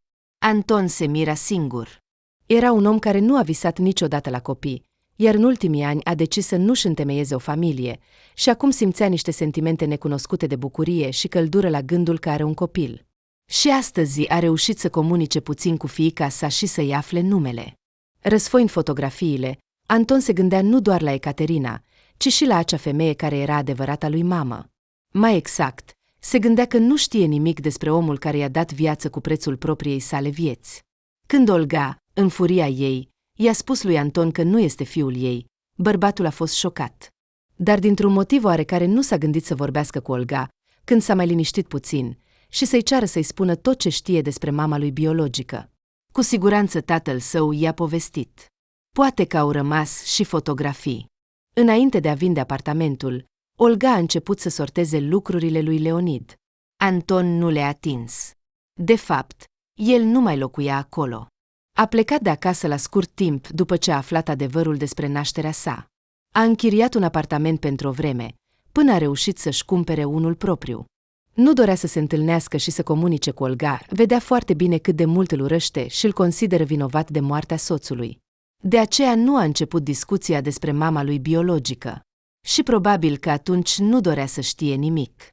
Anton se mira singur. Era un om care nu a visat niciodată la copii, iar în ultimii ani a decis să nu-și întemeieze o familie și acum simțea niște sentimente necunoscute de bucurie și căldură la gândul că are un copil. Și astăzi a reușit să comunice puțin cu fiica sa și să-i afle numele. Răsfoind fotografiile, Anton se gândea nu doar la Ecaterina, ci și la acea femeie care era adevărata lui mamă. Mai exact, se gândea că nu știe nimic despre omul care i-a dat viață cu prețul propriei sale vieți. Când Olga, în furia ei, i-a spus lui Anton că nu este fiul ei, bărbatul a fost șocat. Dar dintr-un motiv oarecare nu s-a gândit să vorbească cu Olga, când s-a mai liniștit puțin, și să-i ceară să-i spună tot ce știe despre mama lui biologică. Cu siguranță tatăl său i-a povestit. Poate că au rămas și fotografii. Înainte de a vinde apartamentul, Olga a început să sorteze lucrurile lui Leonid. Anton nu le-a atins. De fapt, el nu mai locuia acolo. A plecat de acasă la scurt timp după ce a aflat adevărul despre nașterea sa. A închiriat un apartament pentru o vreme, până a reușit să-și cumpere unul propriu. Nu dorea să se întâlnească și să comunice cu Olga, vedea foarte bine cât de mult îl urăște și îl consideră vinovat de moartea soțului. De aceea nu a început discuția despre mama lui biologică. Și probabil că atunci nu dorea să știe nimic.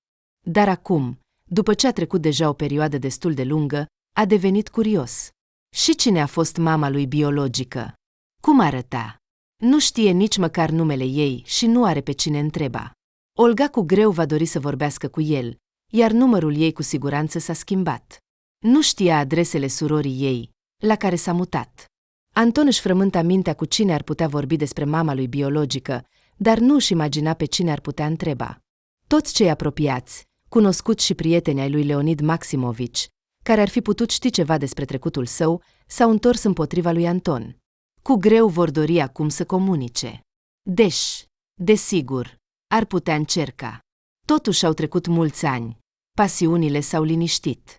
Dar acum, după ce a trecut deja o perioadă destul de lungă, a devenit curios. Și cine a fost mama lui biologică? Cum arăta? Nu știe nici măcar numele ei și nu are pe cine întreba. Olga cu greu va dori să vorbească cu el, iar numărul ei cu siguranță s-a schimbat. Nu știa adresele surorii ei, la care s-a mutat. Anton își frământa mintea cu cine ar putea vorbi despre mama lui biologică, dar nu își imagina pe cine ar putea întreba. Toți cei apropiați, cunoscuți și prieteni ai lui Leonid Maximovici, care ar fi putut ști ceva despre trecutul său, s-au întors împotriva lui Anton. Cu greu vor dori acum să comunice. Desigur, ar putea încerca. Totuși au trecut mulți ani. Pasiunile s-au liniștit.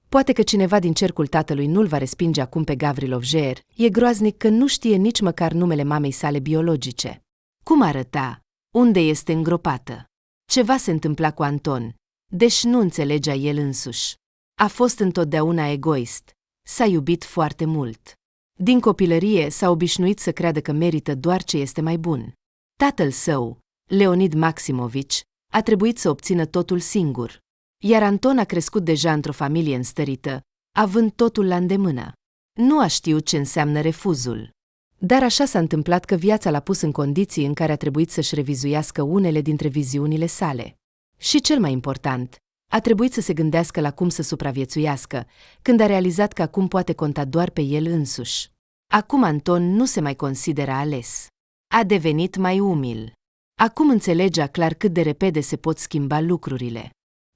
Poate că cineva din cercul tatălui nu-l va respinge acum pe Gavrilov Jer, e groaznic că nu știe nici măcar numele mamei sale biologice. Cum arăta? Unde este îngropată? Ceva se întâmpla cu Anton, deși nu înțelegea el însuși. A fost întotdeauna egoist. S-a iubit foarte mult. Din copilărie s-a obișnuit să creadă că merită doar ce este mai bun. Tatăl său, Leonid Maximovici, a trebuit să obțină totul singur. Iar Anton a crescut deja într-o familie înstărită, având totul la îndemână. Nu a știut ce înseamnă refuzul. Dar așa s-a întâmplat că viața l-a pus în condiții în care a trebuit să-și revizuiască unele dintre viziunile sale. Și cel mai important, a trebuit să se gândească la cum să supraviețuiască, când a realizat că acum poate conta doar pe el însuși. Acum Anton nu se mai consideră ales. A devenit mai umil. Acum înțelegea clar cât de repede se pot schimba lucrurile.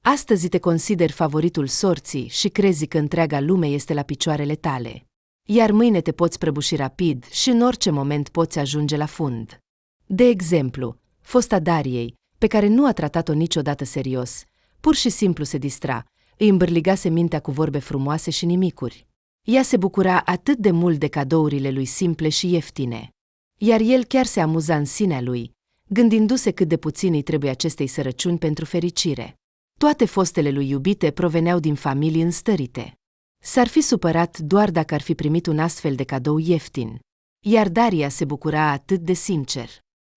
Astăzi te consideri favoritul sorții și crezi că întreaga lume este la picioarele tale. Iar mâine te poți prăbuși rapid și în orice moment poți ajunge la fund. De exemplu, fosta Dariei, pe care nu a tratat-o niciodată serios, pur și simplu se distra, îi îmbârligase mintea cu vorbe frumoase și nimicuri. Ea se bucura atât de mult de cadourile lui simple și ieftine. Iar el chiar se amuza în sinea lui, gândindu-se cât de puțin îi trebuie acestei sărăciuni pentru fericire. Toate fostele lui iubite proveneau din familii înstărite. S-ar fi supărat doar dacă ar fi primit un astfel de cadou ieftin. Iar Daria se bucura atât de sincer.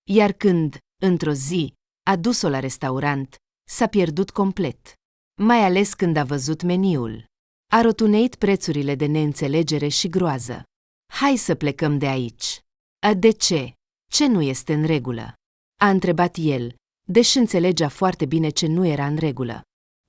Iar când, într-o zi, a dus-o la restaurant, s-a pierdut complet. Mai ales când a văzut meniul. A rotuneit prețurile de neînțelegere și groază. Hai să plecăm de aici. De ce? Ce nu este în regulă? A întrebat el, deși înțelegea foarte bine ce nu era în regulă.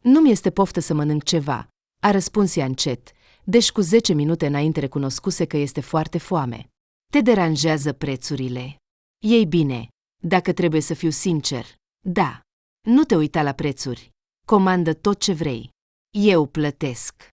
Nu-mi este poftă să mănânc ceva, a răspuns ea încet, deși cu 10 minute înainte recunoscuse că este foarte foame. Te deranjează prețurile? Ei bine, dacă trebuie să fiu sincer, da. Nu te uita la prețuri. Comandă tot ce vrei. Eu plătesc.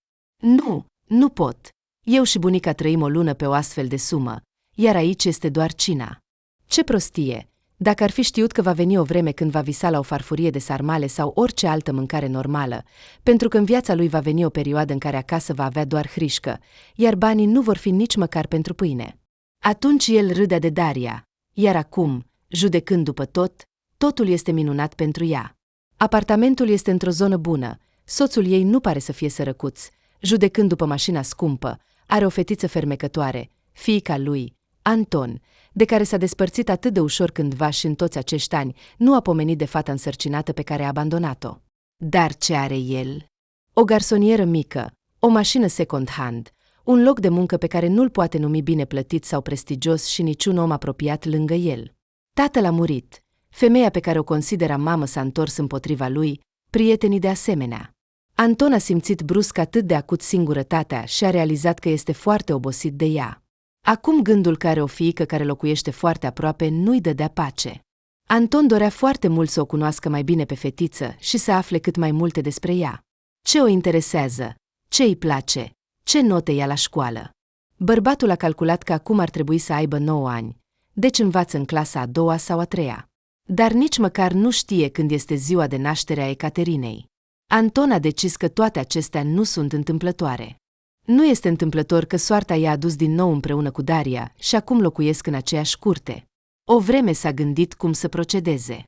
Nu pot. Eu și bunica trăim o lună pe o astfel de sumă, iar aici este doar cina. Ce prostie! Dacă ar fi știut că va veni o vreme când va visa la o farfurie de sarmale sau orice altă mâncare normală, pentru că în viața lui va veni o perioadă în care acasă va avea doar hrișcă, iar banii nu vor fi nici măcar pentru pâine. Atunci el râdea de Daria, iar acum, judecând după tot, totul este minunat pentru ea. Apartamentul este într-o zonă bună, soțul ei nu pare să fie sărăcuț, judecând după mașina scumpă, are o fetiță fermecătoare, fiica lui, Anton, de care s-a despărțit atât de ușor cândva și în toți acești ani nu a pomenit de fata însărcinată pe care a abandonat-o. Dar ce are el? O garsonieră mică, o mașină second-hand, un loc de muncă pe care nu-l poate numi bine plătit sau prestigios și niciun om apropiat lângă el. Tatăl a murit, femeia pe care o considera mamă s-a întors împotriva lui, prietenii de asemenea. Anton a simțit brusc atât de acut singurătatea și a realizat că este foarte obosit de ea. Acum gândul că are o fiică care locuiește foarte aproape nu-i dădea pace. Anton dorea foarte mult să o cunoască mai bine pe fetiță și să afle cât mai multe despre ea. Ce o interesează? Ce îi place? Ce note ia la școală? Bărbatul a calculat că acum ar trebui să aibă 9 ani, deci învață în clasa a 2-a sau a 3-a. Dar nici măcar nu știe când este ziua de naștere a Ecaterinei. Anton a decis că toate acestea nu sunt întâmplătoare. Nu este întâmplător că soarta i-a adus din nou împreună cu Daria și acum locuiesc în aceeași curte. O vreme s-a gândit cum să procedeze.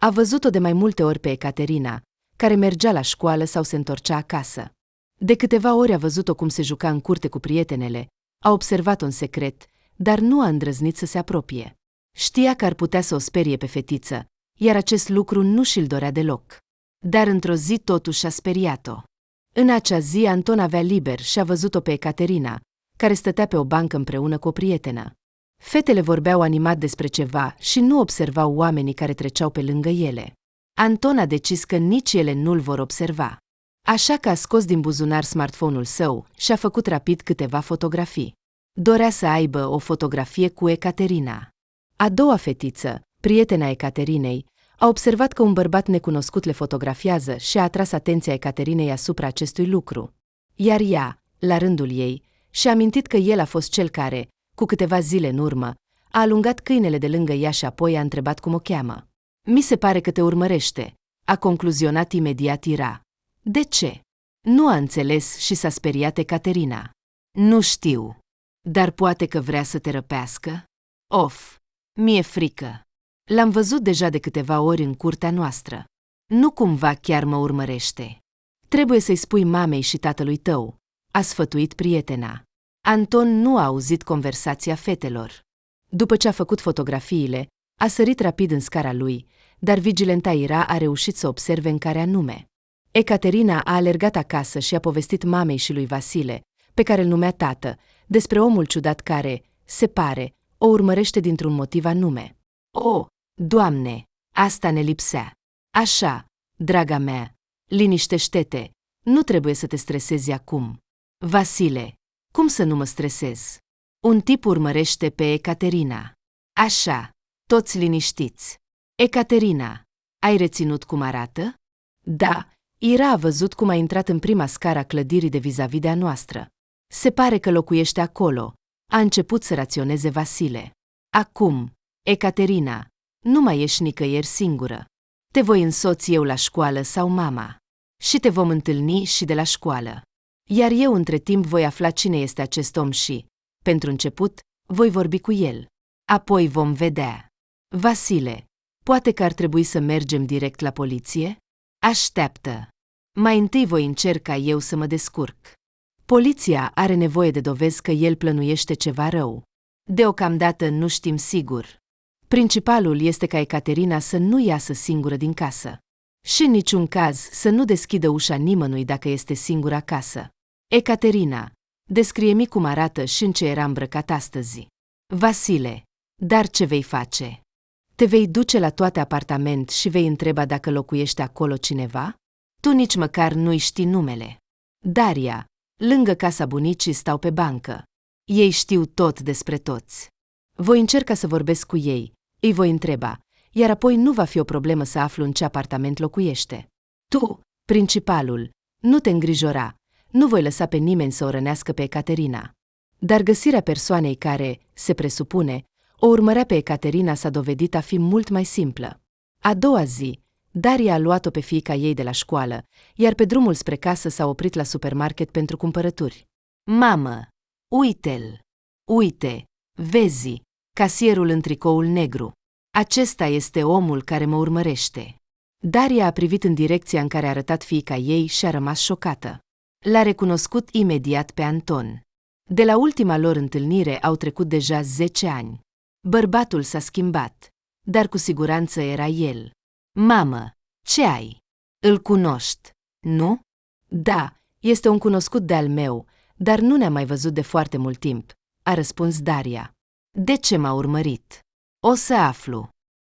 A văzut-o de mai multe ori pe Ecaterina, care mergea la școală sau se întorcea acasă. De câteva ori a văzut-o cum se juca în curte cu prietenele, a observat-o în secret, dar nu a îndrăznit să se apropie. Știa că ar putea să o sperie pe fetiță, iar acest lucru nu și-l dorea deloc. Dar într-o zi totuși a speriat-o. În acea zi Anton avea liber și a văzut-o pe Ecaterina, care stătea pe o bancă împreună cu o prietenă. Fetele vorbeau animat despre ceva și nu observau oamenii care treceau pe lângă ele. Anton a decis că nici ele nu-l vor observa. Așa că a scos din buzunar smartphone-ul său și a făcut rapid câteva fotografii. Dorea să aibă o fotografie cu Ecaterina. A doua fetiță, prietena Ecaterinei, a observat că un bărbat necunoscut le fotografiază și a atras atenția Ecaterinei asupra acestui lucru. Iar ea, la rândul ei, și-a amintit că el a fost cel care, cu câteva zile în urmă, a alungat câinele de lângă ea și apoi a întrebat cum o cheamă. Mi se pare că te urmărește, a concluzionat imediat Ira. De ce? Nu a înțeles și s-a speriat Ecaterina. Nu știu. Dar poate că vrea să te răpească? Of, mi-e frică. L-am văzut deja de câteva ori în curtea noastră. Nu cumva chiar mă urmărește. Trebuie să-i spui mamei și tatălui tău, a sfătuit prietena. Anton nu a auzit conversația fetelor. După ce a făcut fotografiile, a sărit rapid în scara lui, dar vigilenta Ira a reușit să observe în care anume. Ecaterina a alergat acasă și a povestit mamei și lui Vasile, pe care îl numea tată, despre omul ciudat care, se pare, o urmărește dintr-un motiv anume. O, Doamne, asta ne lipsea. Așa, draga mea, liniștește-te, nu trebuie să te stresezi acum. Vasile, cum să nu mă stresez? Un tip urmărește pe Ecaterina. Așa, toți liniștiți. Ecaterina, ai reținut cum arată? Da, Ira a văzut cum a intrat în prima scară a clădirii de vis-a-vis de a noastră. Se pare că locuiește acolo, a început să raționeze Vasile. Acum, Ecaterina, nu mai ești nicăieri singură. Te voi însoți eu la școală sau mama. Și te vom întâlni și de la școală. Iar eu între timp voi afla cine este acest om și, pentru început, voi vorbi cu el. Apoi vom vedea. Vasile, poate că ar trebui să mergem direct la poliție? Așteaptă. Mai întâi voi încerca eu să mă descurc. Poliția are nevoie de dovezi că el plănuiește ceva rău. Deocamdată nu știm sigur. Principalul este ca Ecaterina să nu iasă singură din casă. Și în niciun caz să nu deschidă ușa nimănui dacă este singură acasă. Ecaterina, descrie-mi cum arată și în ce era îmbrăcat astăzi. Vasile, dar ce vei face? Te vei duce la toate apartament și vei întreba dacă locuiește acolo cineva? Tu nici măcar nu-i știi numele. Daria, lângă casa bunicii stau pe bancă. Ei știu tot despre toți. Voi încerca să vorbesc cu ei, îi voi întreba, iar apoi nu va fi o problemă să aflu în ce apartament locuiește. Tu, principalul, nu te îngrijora, nu voi lăsa pe nimeni să o rănească pe Ecaterina. Dar găsirea persoanei care, se presupune, o urmărea pe Ecaterina s-a dovedit a fi mult mai simplă. A doua zi, Daria a luat-o pe fiica ei de la școală, iar pe drumul spre casă s-a oprit la supermarket pentru cumpărături. Mamă, uite-l! Uite, vezi, casierul în tricoul negru. Acesta este omul care mă urmărește. Daria a privit în direcția în care a arătat fiica ei și a rămas șocată. L-a recunoscut imediat pe Anton. De la ultima lor întâlnire au trecut deja 10 ani. Bărbatul s-a schimbat, dar cu siguranță era el. Mamă, ce ai? Îl cunoști, nu? Da, este un cunoscut de-al meu, dar nu ne-am mai văzut de foarte mult timp, a răspuns Daria. De ce m-a urmărit? O să aflu.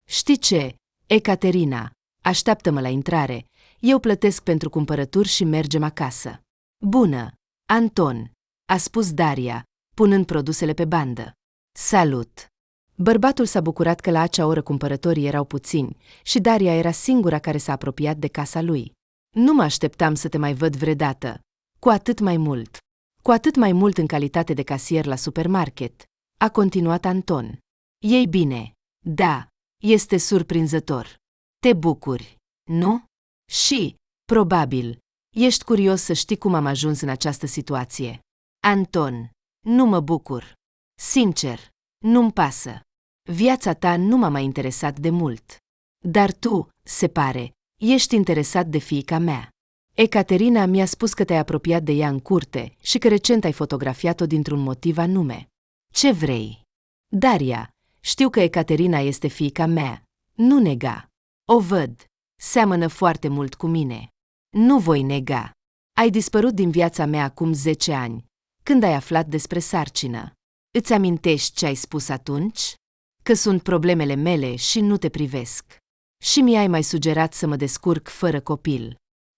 Știi ce, Ecaterina, așteaptă-mă la intrare, eu plătesc pentru cumpărături și mergem acasă. Bună, Anton, a spus Daria, punând produsele pe bandă. Salut! Bărbatul s-a bucurat că la acea oră cumpărătorii erau puțini și Daria era singura care s-a apropiat de casa lui. Nu mă așteptam să te mai văd vreodată. Cu atât mai mult. Cu atât mai mult în calitate de casier la supermarket, a continuat Anton. Ei bine, da, este surprinzător. Te bucuri, nu? Și, probabil, ești curios să știi cum am ajuns în această situație. Anton, nu mă bucur. Sincer, nu-mi pasă. Viața ta nu m-a mai interesat de mult. Dar tu, se pare, ești interesat de fiica mea. Ecaterina mi-a spus că te-ai apropiat de ea în curte și că recent ai fotografiat-o dintr-un motiv anume. Ce vrei? Daria, știu că Ecaterina este fiica mea. Nu nega. O văd. Seamănă foarte mult cu mine. Nu voi nega. Ai dispărut din viața mea acum 10 ani, când ai aflat despre sarcină. Îți amintești ce ai spus atunci? Că sunt problemele mele și nu te privesc. Și mi-ai mai sugerat să mă descurc fără copil.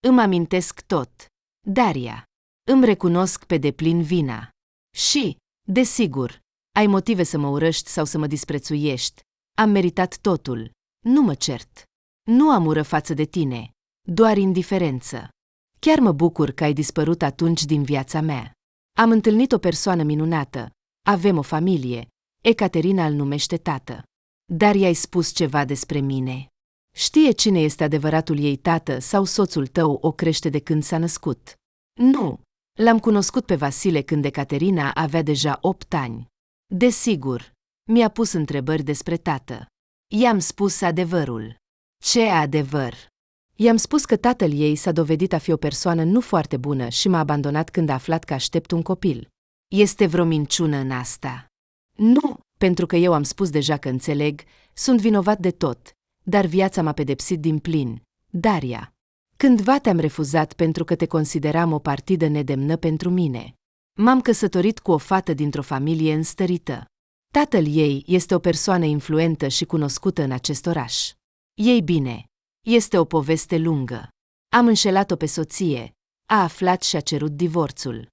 Îmi amintesc tot. Daria, îmi recunosc pe deplin vina. Și, desigur, ai motive să mă urăști sau să mă disprețuiești. Am meritat totul. Nu mă cert. Nu am ură față de tine, doar indiferență. Chiar mă bucur că ai dispărut atunci din viața mea. Am întâlnit o persoană minunată. Avem o familie. Ecaterina îl numește tată. Dar i-ai spus ceva despre mine? Știe cine este adevăratul ei tată sau soțul tău o crește de când s-a născut? Nu. L-am cunoscut pe Vasile când Ecaterina avea deja 8 ani. Desigur, mi-a pus întrebări despre tată. I-am spus adevărul. Ce adevăr? I-am spus că tatăl ei s-a dovedit a fi o persoană nu foarte bună și m-a abandonat când a aflat că aștept un copil. Este vreo minciună în asta? Nu, pentru că eu am spus deja că înțeleg, sunt vinovat de tot, dar viața m-a pedepsit din plin. Daria, cândva te-am refuzat pentru că te consideram o partidă nedemnă pentru mine. M-am căsătorit cu o fată dintr-o familie înstărită. Tatăl ei este o persoană influentă și cunoscută în acest oraș. Ei bine, este o poveste lungă. Am înșelat-o pe soție, a aflat și a cerut divorțul.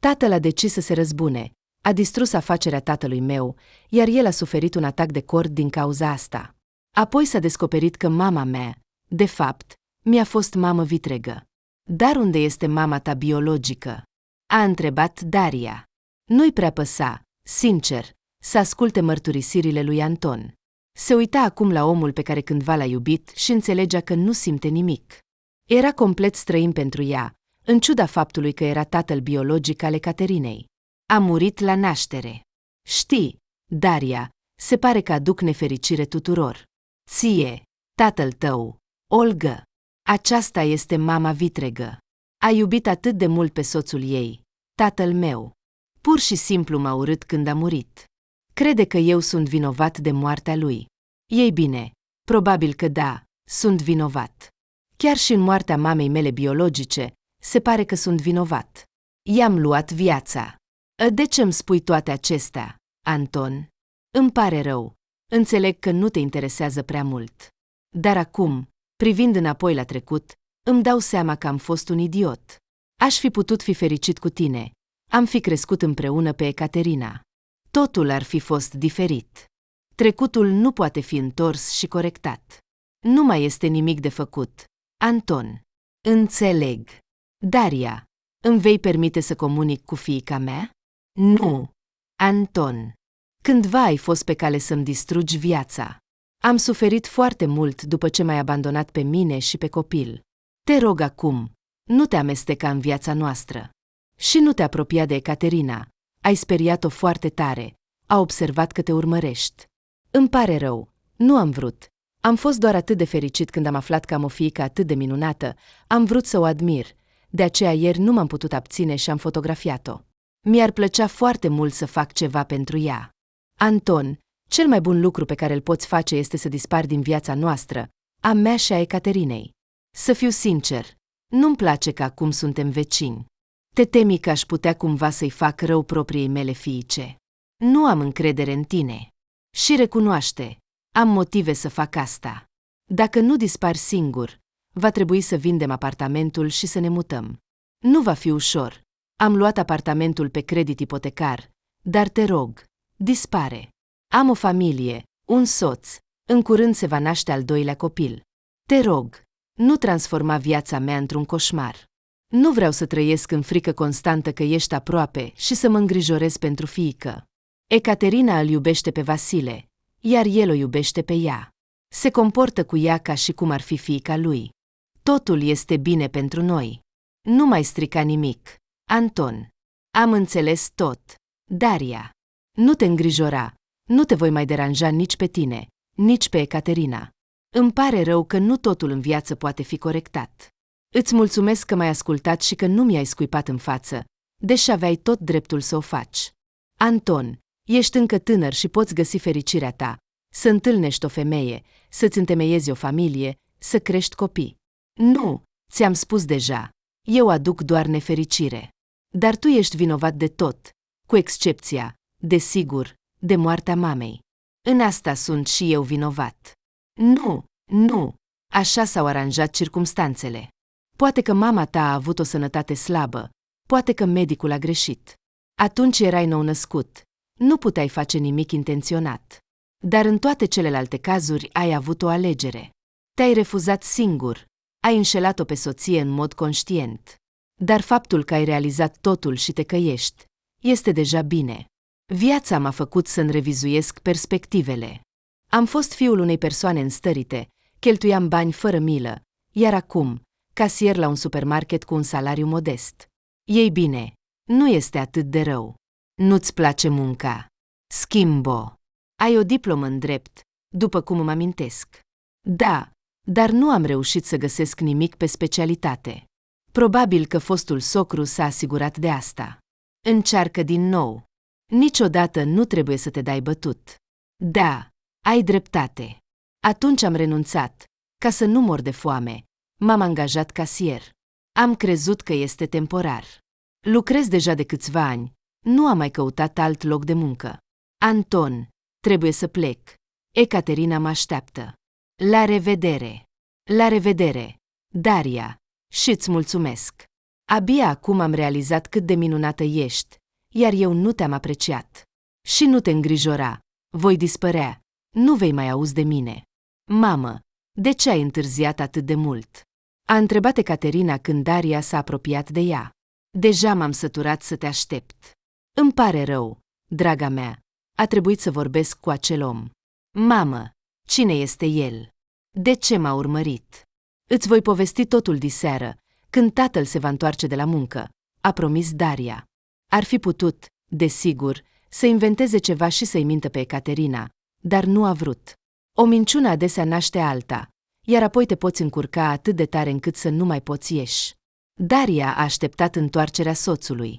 Tatăl a decis să se răzbune, a distrus afacerea tatălui meu, iar el a suferit un atac de cord din cauza asta. Apoi s-a descoperit că mama mea, de fapt, mi-a fost mamă vitregă. Dar unde este mama ta biologică? A întrebat Daria. Nu-i prea păsa, sincer, să asculte mărturisirile lui Anton. Se uita acum la omul pe care cândva l-a iubit și înțelegea că nu simte nimic. Era complet străin pentru ea, în ciuda faptului că era tatăl biologic al Ecaterinei. A murit la naștere. Știi, Daria, se pare că aduc nefericire tuturor. Ție, tatăl tău, Olga. Aceasta este mama vitregă. A iubit atât de mult pe soțul ei, tatăl meu. Pur și simplu m-a urât când a murit. Crede că eu sunt vinovat de moartea lui. Ei bine, probabil că da, sunt vinovat. Chiar și în moartea mamei mele biologice, se pare că sunt vinovat. I-am luat viața. De ce îmi spui toate acestea, Anton? Îmi pare rău. Înțeleg că nu te interesează prea mult. Dar acum, privind înapoi la trecut, îmi dau seama că am fost un idiot. Aș fi putut fi fericit cu tine. Am fi crescut împreună pe Ecaterina. Totul ar fi fost diferit. Trecutul nu poate fi întors și corectat. Nu mai este nimic de făcut. Anton. Înțeleg. Daria, îmi vei permite să comunic cu fiica mea? Nu. Anton. Cândva ai fost pe cale să-mi distrugi viața. Am suferit foarte mult după ce m-ai abandonat pe mine și pe copil. Te rog acum, nu te amesteca în viața noastră. Și nu te apropia de Ecaterina. Ai speriat-o foarte tare. A observat că te urmărești. Îmi pare rău. Nu am vrut. Am fost doar atât de fericit când am aflat că am o fiică atât de minunată. Am vrut să o admir. De aceea ieri nu m-am putut abține și am fotografiat-o. Mi-ar plăcea foarte mult să fac ceva pentru ea. Anton, cel mai bun lucru pe care îl poți face este să dispari din viața noastră, a mea și a Ecaterinei. Să fiu sincer, nu-mi place că acum suntem vecini. Te temi că aș putea cumva să-i fac rău propriei mele fiice. Nu am încredere în tine. Și recunoaște, am motive să fac asta. Dacă nu dispari singur, va trebui să vindem apartamentul și să ne mutăm. Nu va fi ușor. Am luat apartamentul pe credit ipotecar, dar te rog, dispare. Am o familie, un soț, în curând se va naște al doilea copil. Te rog, nu transforma viața mea într-un coșmar. Nu vreau să trăiesc în frică constantă că ești aproape și să mă îngrijorez pentru fiică. Ecaterina îl iubește pe Vasile, iar el o iubește pe ea. Se comportă cu ea ca și cum ar fi fiica lui. Totul este bine pentru noi. Nu mai strica nimic. Anton. Am înțeles tot. Daria. Nu te îngrijora. Nu te voi mai deranja nici pe tine, nici pe Ecaterina. Îmi pare rău că nu totul în viață poate fi corectat. Îți mulțumesc că m-ai ascultat și că nu mi-ai scuipat în față, deși aveai tot dreptul să o faci. Anton, ești încă tânăr și poți găsi fericirea ta, să întâlnești o femeie, să-ți întemeiezi o familie, să crești copii. Nu, ți-am spus deja, eu aduc doar nefericire. Dar tu ești vinovat de tot, cu excepția, desigur, de moartea mamei. În asta sunt și eu vinovat. Nu, așa s-au aranjat circumstanțele. Poate că mama ta a avut o sănătate slabă, poate că medicul a greșit. Atunci erai nou-născut, nu puteai face nimic intenționat. Dar în toate celelalte cazuri ai avut o alegere. Te-ai refuzat singur, ai înșelat-o pe soție în mod conștient. Dar faptul că ai realizat totul și te căiești, este deja bine. Viața m-a făcut să-mi revizuiesc perspectivele. Am fost fiul unei persoane înstărite, cheltuiam bani fără milă, iar acum, casier la un supermarket cu un salariu modest. Ei bine, nu este atât de rău. Nu-ți place munca. Schimbo. Ai o diplomă în drept, după cum îmi amintesc. Da, dar nu am reușit să găsesc nimic pe specialitate. Probabil că fostul socru s-a asigurat de asta. Încearcă din nou. Niciodată nu trebuie să te dai bătut. Da, ai dreptate. Atunci am renunțat, ca să nu mor de foame. M-am angajat casier. Am crezut că este temporar. Lucrez deja de câțiva ani. Nu am mai căutat alt loc de muncă. Anton, trebuie să plec. Ecaterina mă așteaptă. La revedere. La revedere, Daria. Și-ți mulțumesc. Abia acum am realizat cât de minunată ești, iar eu nu te-am apreciat. Și nu te îngrijora. Voi dispărea. Nu vei mai auzi de mine. Mamă, de ce ai întârziat atât de mult? A întrebat Ecaterina când Daria s-a apropiat de ea. Deja m-am săturat să te aștept. Îmi pare rău, draga mea. A trebuit să vorbesc cu acel om. Mamă, cine este el? De ce m-a urmărit? Îți voi povesti totul diseară, când tatăl se va întoarce de la muncă, a promis Daria. Ar fi putut, desigur, să inventeze ceva și să-i mintă pe Ecaterina, dar nu a vrut. O minciună adesea naște alta, iar apoi te poți încurca atât de tare încât să nu mai poți ieși. Daria a așteptat întoarcerea soțului.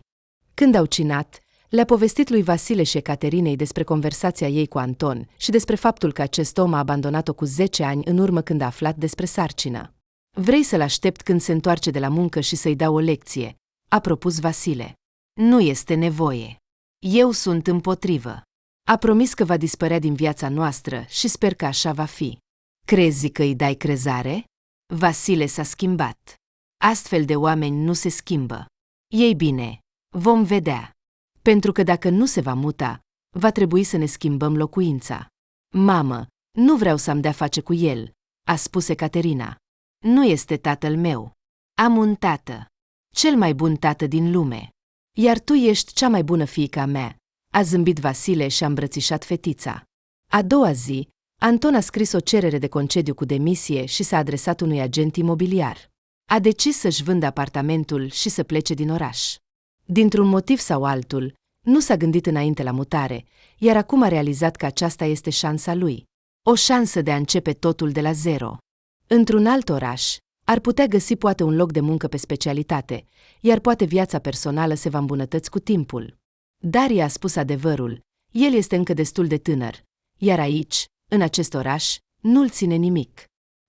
Când au cinat, le-a povestit lui Vasile și Ecaterinei despre conversația ei cu Anton și despre faptul că acest om a abandonat-o cu 10 ani în urmă când a aflat despre sarcină. Vrei să-l aștept când se întoarce de la muncă și să-i dau o lecție, a propus Vasile. Nu este nevoie. Eu sunt împotrivă. A promis că va dispărea din viața noastră și sper că așa va fi. Crezi că îi dai crezare? Vasile s-a schimbat. Astfel de oameni nu se schimbă. Ei bine, vom vedea. Pentru că dacă nu se va muta, va trebui să ne schimbăm locuința. Mamă, nu vreau să am de-a face cu el, a spus Ecaterina. Nu este tatăl meu. Am un tată. Cel mai bun tată din lume. Iar tu ești cea mai bună fiica mea, a zâmbit Vasile și a îmbrățișat fetița. A doua zi, Anton a scris o cerere de concediu cu demisie și s-a adresat unui agent imobiliar. A decis să-și vândă apartamentul și să plece din oraș. Dintr-un motiv sau altul, nu s-a gândit înainte la mutare, iar acum a realizat că aceasta este șansa lui. O șansă de a începe totul de la zero. Într-un alt oraș, ar putea găsi poate un loc de muncă pe specialitate, iar poate viața personală se va îmbunătăți cu timpul. Daria a spus adevărul, el este încă destul de tânăr, iar aici, în acest oraș, nu-l ține nimic.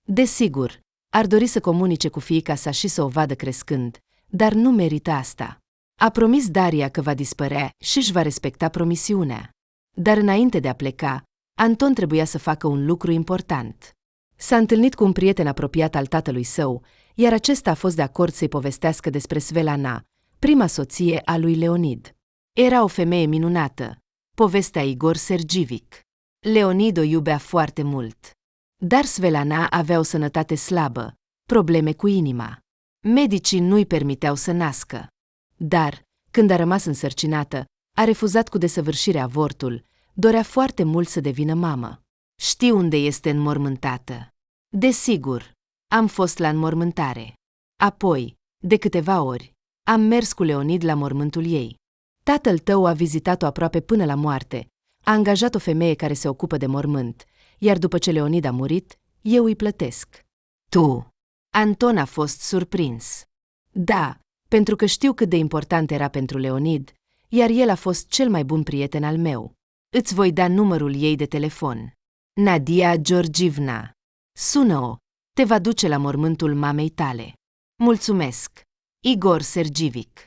Desigur, ar dori să comunice cu fiica sa și să o vadă crescând, dar nu merită asta. A promis Daria că va dispărea și își va respecta promisiunea. Dar înainte de a pleca, Anton trebuia să facă un lucru important. S-a întâlnit cu un prieten apropiat al tatălui său, iar acesta a fost de acord să-i povestească despre Svelana, prima soție a lui Leonid. Era o femeie minunată, povestea Igor Sergivic. Leonid o iubea foarte mult. Dar Svelana avea o sănătate slabă, probleme cu inima. Medicii nu-i permiteau să nască. Dar, când a rămas însărcinată, a refuzat cu desăvârșire avortul, dorea foarte mult să devină mamă. Știi unde este înmormântată? Desigur, am fost la înmormântare. Apoi, de câteva ori, am mers cu Leonid la mormântul ei. Tatăl tău a vizitat-o aproape până la moarte, a angajat o femeie care se ocupă de mormânt, iar după ce Leonid a murit, eu îi plătesc. Tu? Anton a fost surprins. Da, pentru că știu cât de important era pentru Leonid, iar el a fost cel mai bun prieten al meu. Îți voi da numărul ei de telefon. Nadia Georgievna. Sună-o, te va duce la mormântul mamei tale. Mulțumesc. Igor Sergivic.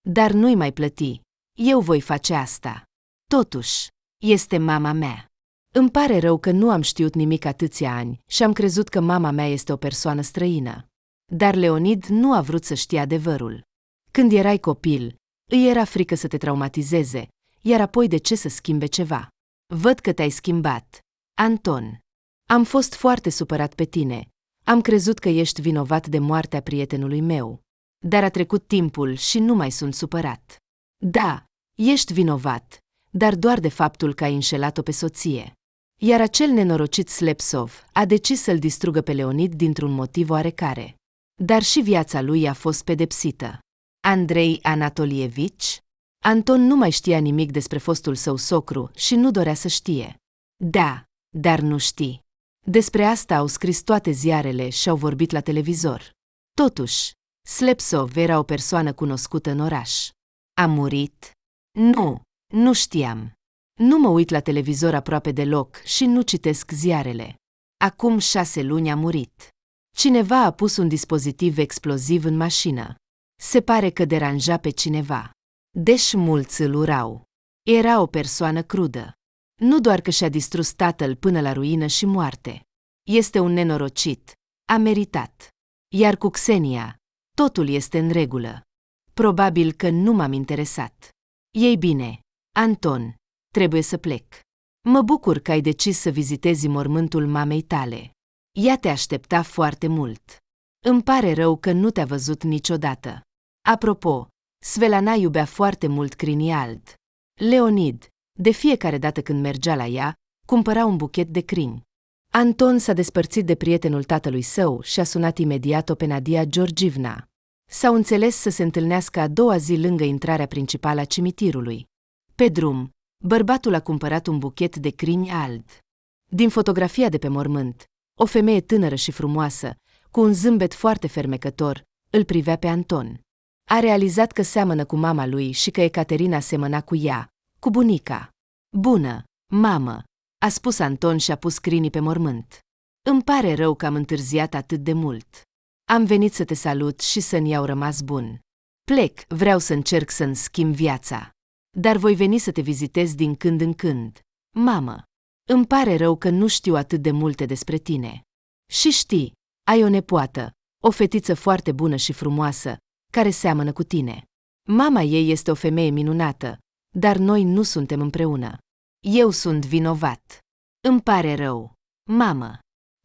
Dar nu-i mai plăti. Eu voi face asta. Totuși, este mama mea. Îmi pare rău că nu am știut nimic atâția ani și am crezut că mama mea este o persoană străină. Dar Leonid nu a vrut să știe adevărul. Când erai copil, îi era frică să te traumatizeze, iar apoi de ce să schimbe ceva? Văd că te-ai schimbat. Anton. Am fost foarte supărat pe tine. Am crezut că ești vinovat de moartea prietenului meu. Dar a trecut timpul și nu mai sunt supărat. Da, ești vinovat, dar doar de faptul că ai înșelat-o pe soție. Iar acel nenorocit Slepsov a decis să-l distrugă pe Leonid dintr-un motiv oarecare. Dar și viața lui a fost pedepsită. Andrei Anatolievici? Anton nu mai știa nimic despre fostul său socru și nu dorea să știe. Da, dar nu știi. Despre asta au scris toate ziarele și au vorbit la televizor. Totuși, Slepsov era o persoană cunoscută în oraș. A murit? Nu, nu știam. Nu mă uit la televizor aproape deloc și nu citesc ziarele. Acum 6 luni a murit. Cineva a pus un dispozitiv exploziv în mașină. Se pare că deranja pe cineva. Deși mulți îl urau. Era o persoană crudă. Nu doar că și-a distrus tatăl până la ruină și moarte. Este un nenorocit. A meritat. Iar cu Xenia, totul este în regulă. Probabil că nu m-am interesat. Ei bine, Anton, trebuie să plec. Mă bucur că ai decis să vizitezi mormântul mamei tale. Ea te aștepta foarte mult. Îmi pare rău că nu te-a văzut niciodată. Apropo, Svelana iubea foarte mult Criniald. Leonid, de fiecare dată când mergea la ea, cumpăra un buchet de crini. Anton s-a despărțit de prietenul tatălui său și a sunat imediat-o pe Nadia Georgievna. S-au înțeles să se întâlnească a doua zi lângă intrarea principală a cimitirului. Pe drum, bărbatul a cumpărat un buchet de crini albi. Din fotografia de pe mormânt, o femeie tânără și frumoasă, cu un zâmbet foarte fermecător, îl privea pe Anton. A realizat că seamănă cu mama lui și că Ecaterina semăna cu ea, cu bunica. Bună, mamă, a spus Anton și a pus crinii pe mormânt. Îmi pare rău că am întârziat atât de mult. Am venit să te salut și să-mi iau rămas bun. Plec, vreau să încerc să-mi schimb viața. Dar voi veni să te vizitez din când în când. Mamă, îmi pare rău că nu știu atât de multe despre tine. Și știi, ai o nepoată, o fetiță foarte bună și frumoasă, care seamănă cu tine. Mama ei este o femeie minunată, dar noi nu suntem împreună. Eu sunt vinovat. Îmi pare rău. Mamă.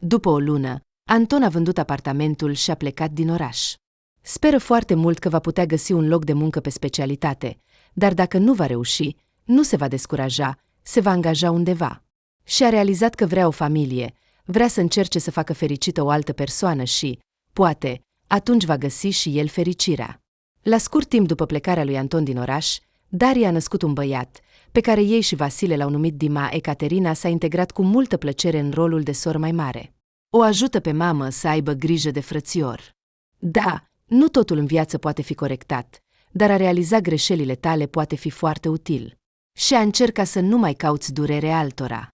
După o lună, Anton a vândut apartamentul și a plecat din oraș. Speră foarte mult că va putea găsi un loc de muncă pe specialitate, dar dacă nu va reuși, nu se va descuraja, se va angaja undeva. Și a realizat că vrea o familie, vrea să încerce să facă fericită o altă persoană și, poate, atunci va găsi și el fericirea. La scurt timp după plecarea lui Anton din oraș, Daria a născut un băiat, pe care ei și Vasile l-au numit Dima. Ecaterina s-a integrat cu multă plăcere în rolul de soră mai mare. O ajută pe mamă să aibă grijă de frățior. Da, nu totul în viață poate fi corectat, dar a realiza greșelile tale poate fi foarte util. Și a încerca să nu mai cauți durere altora.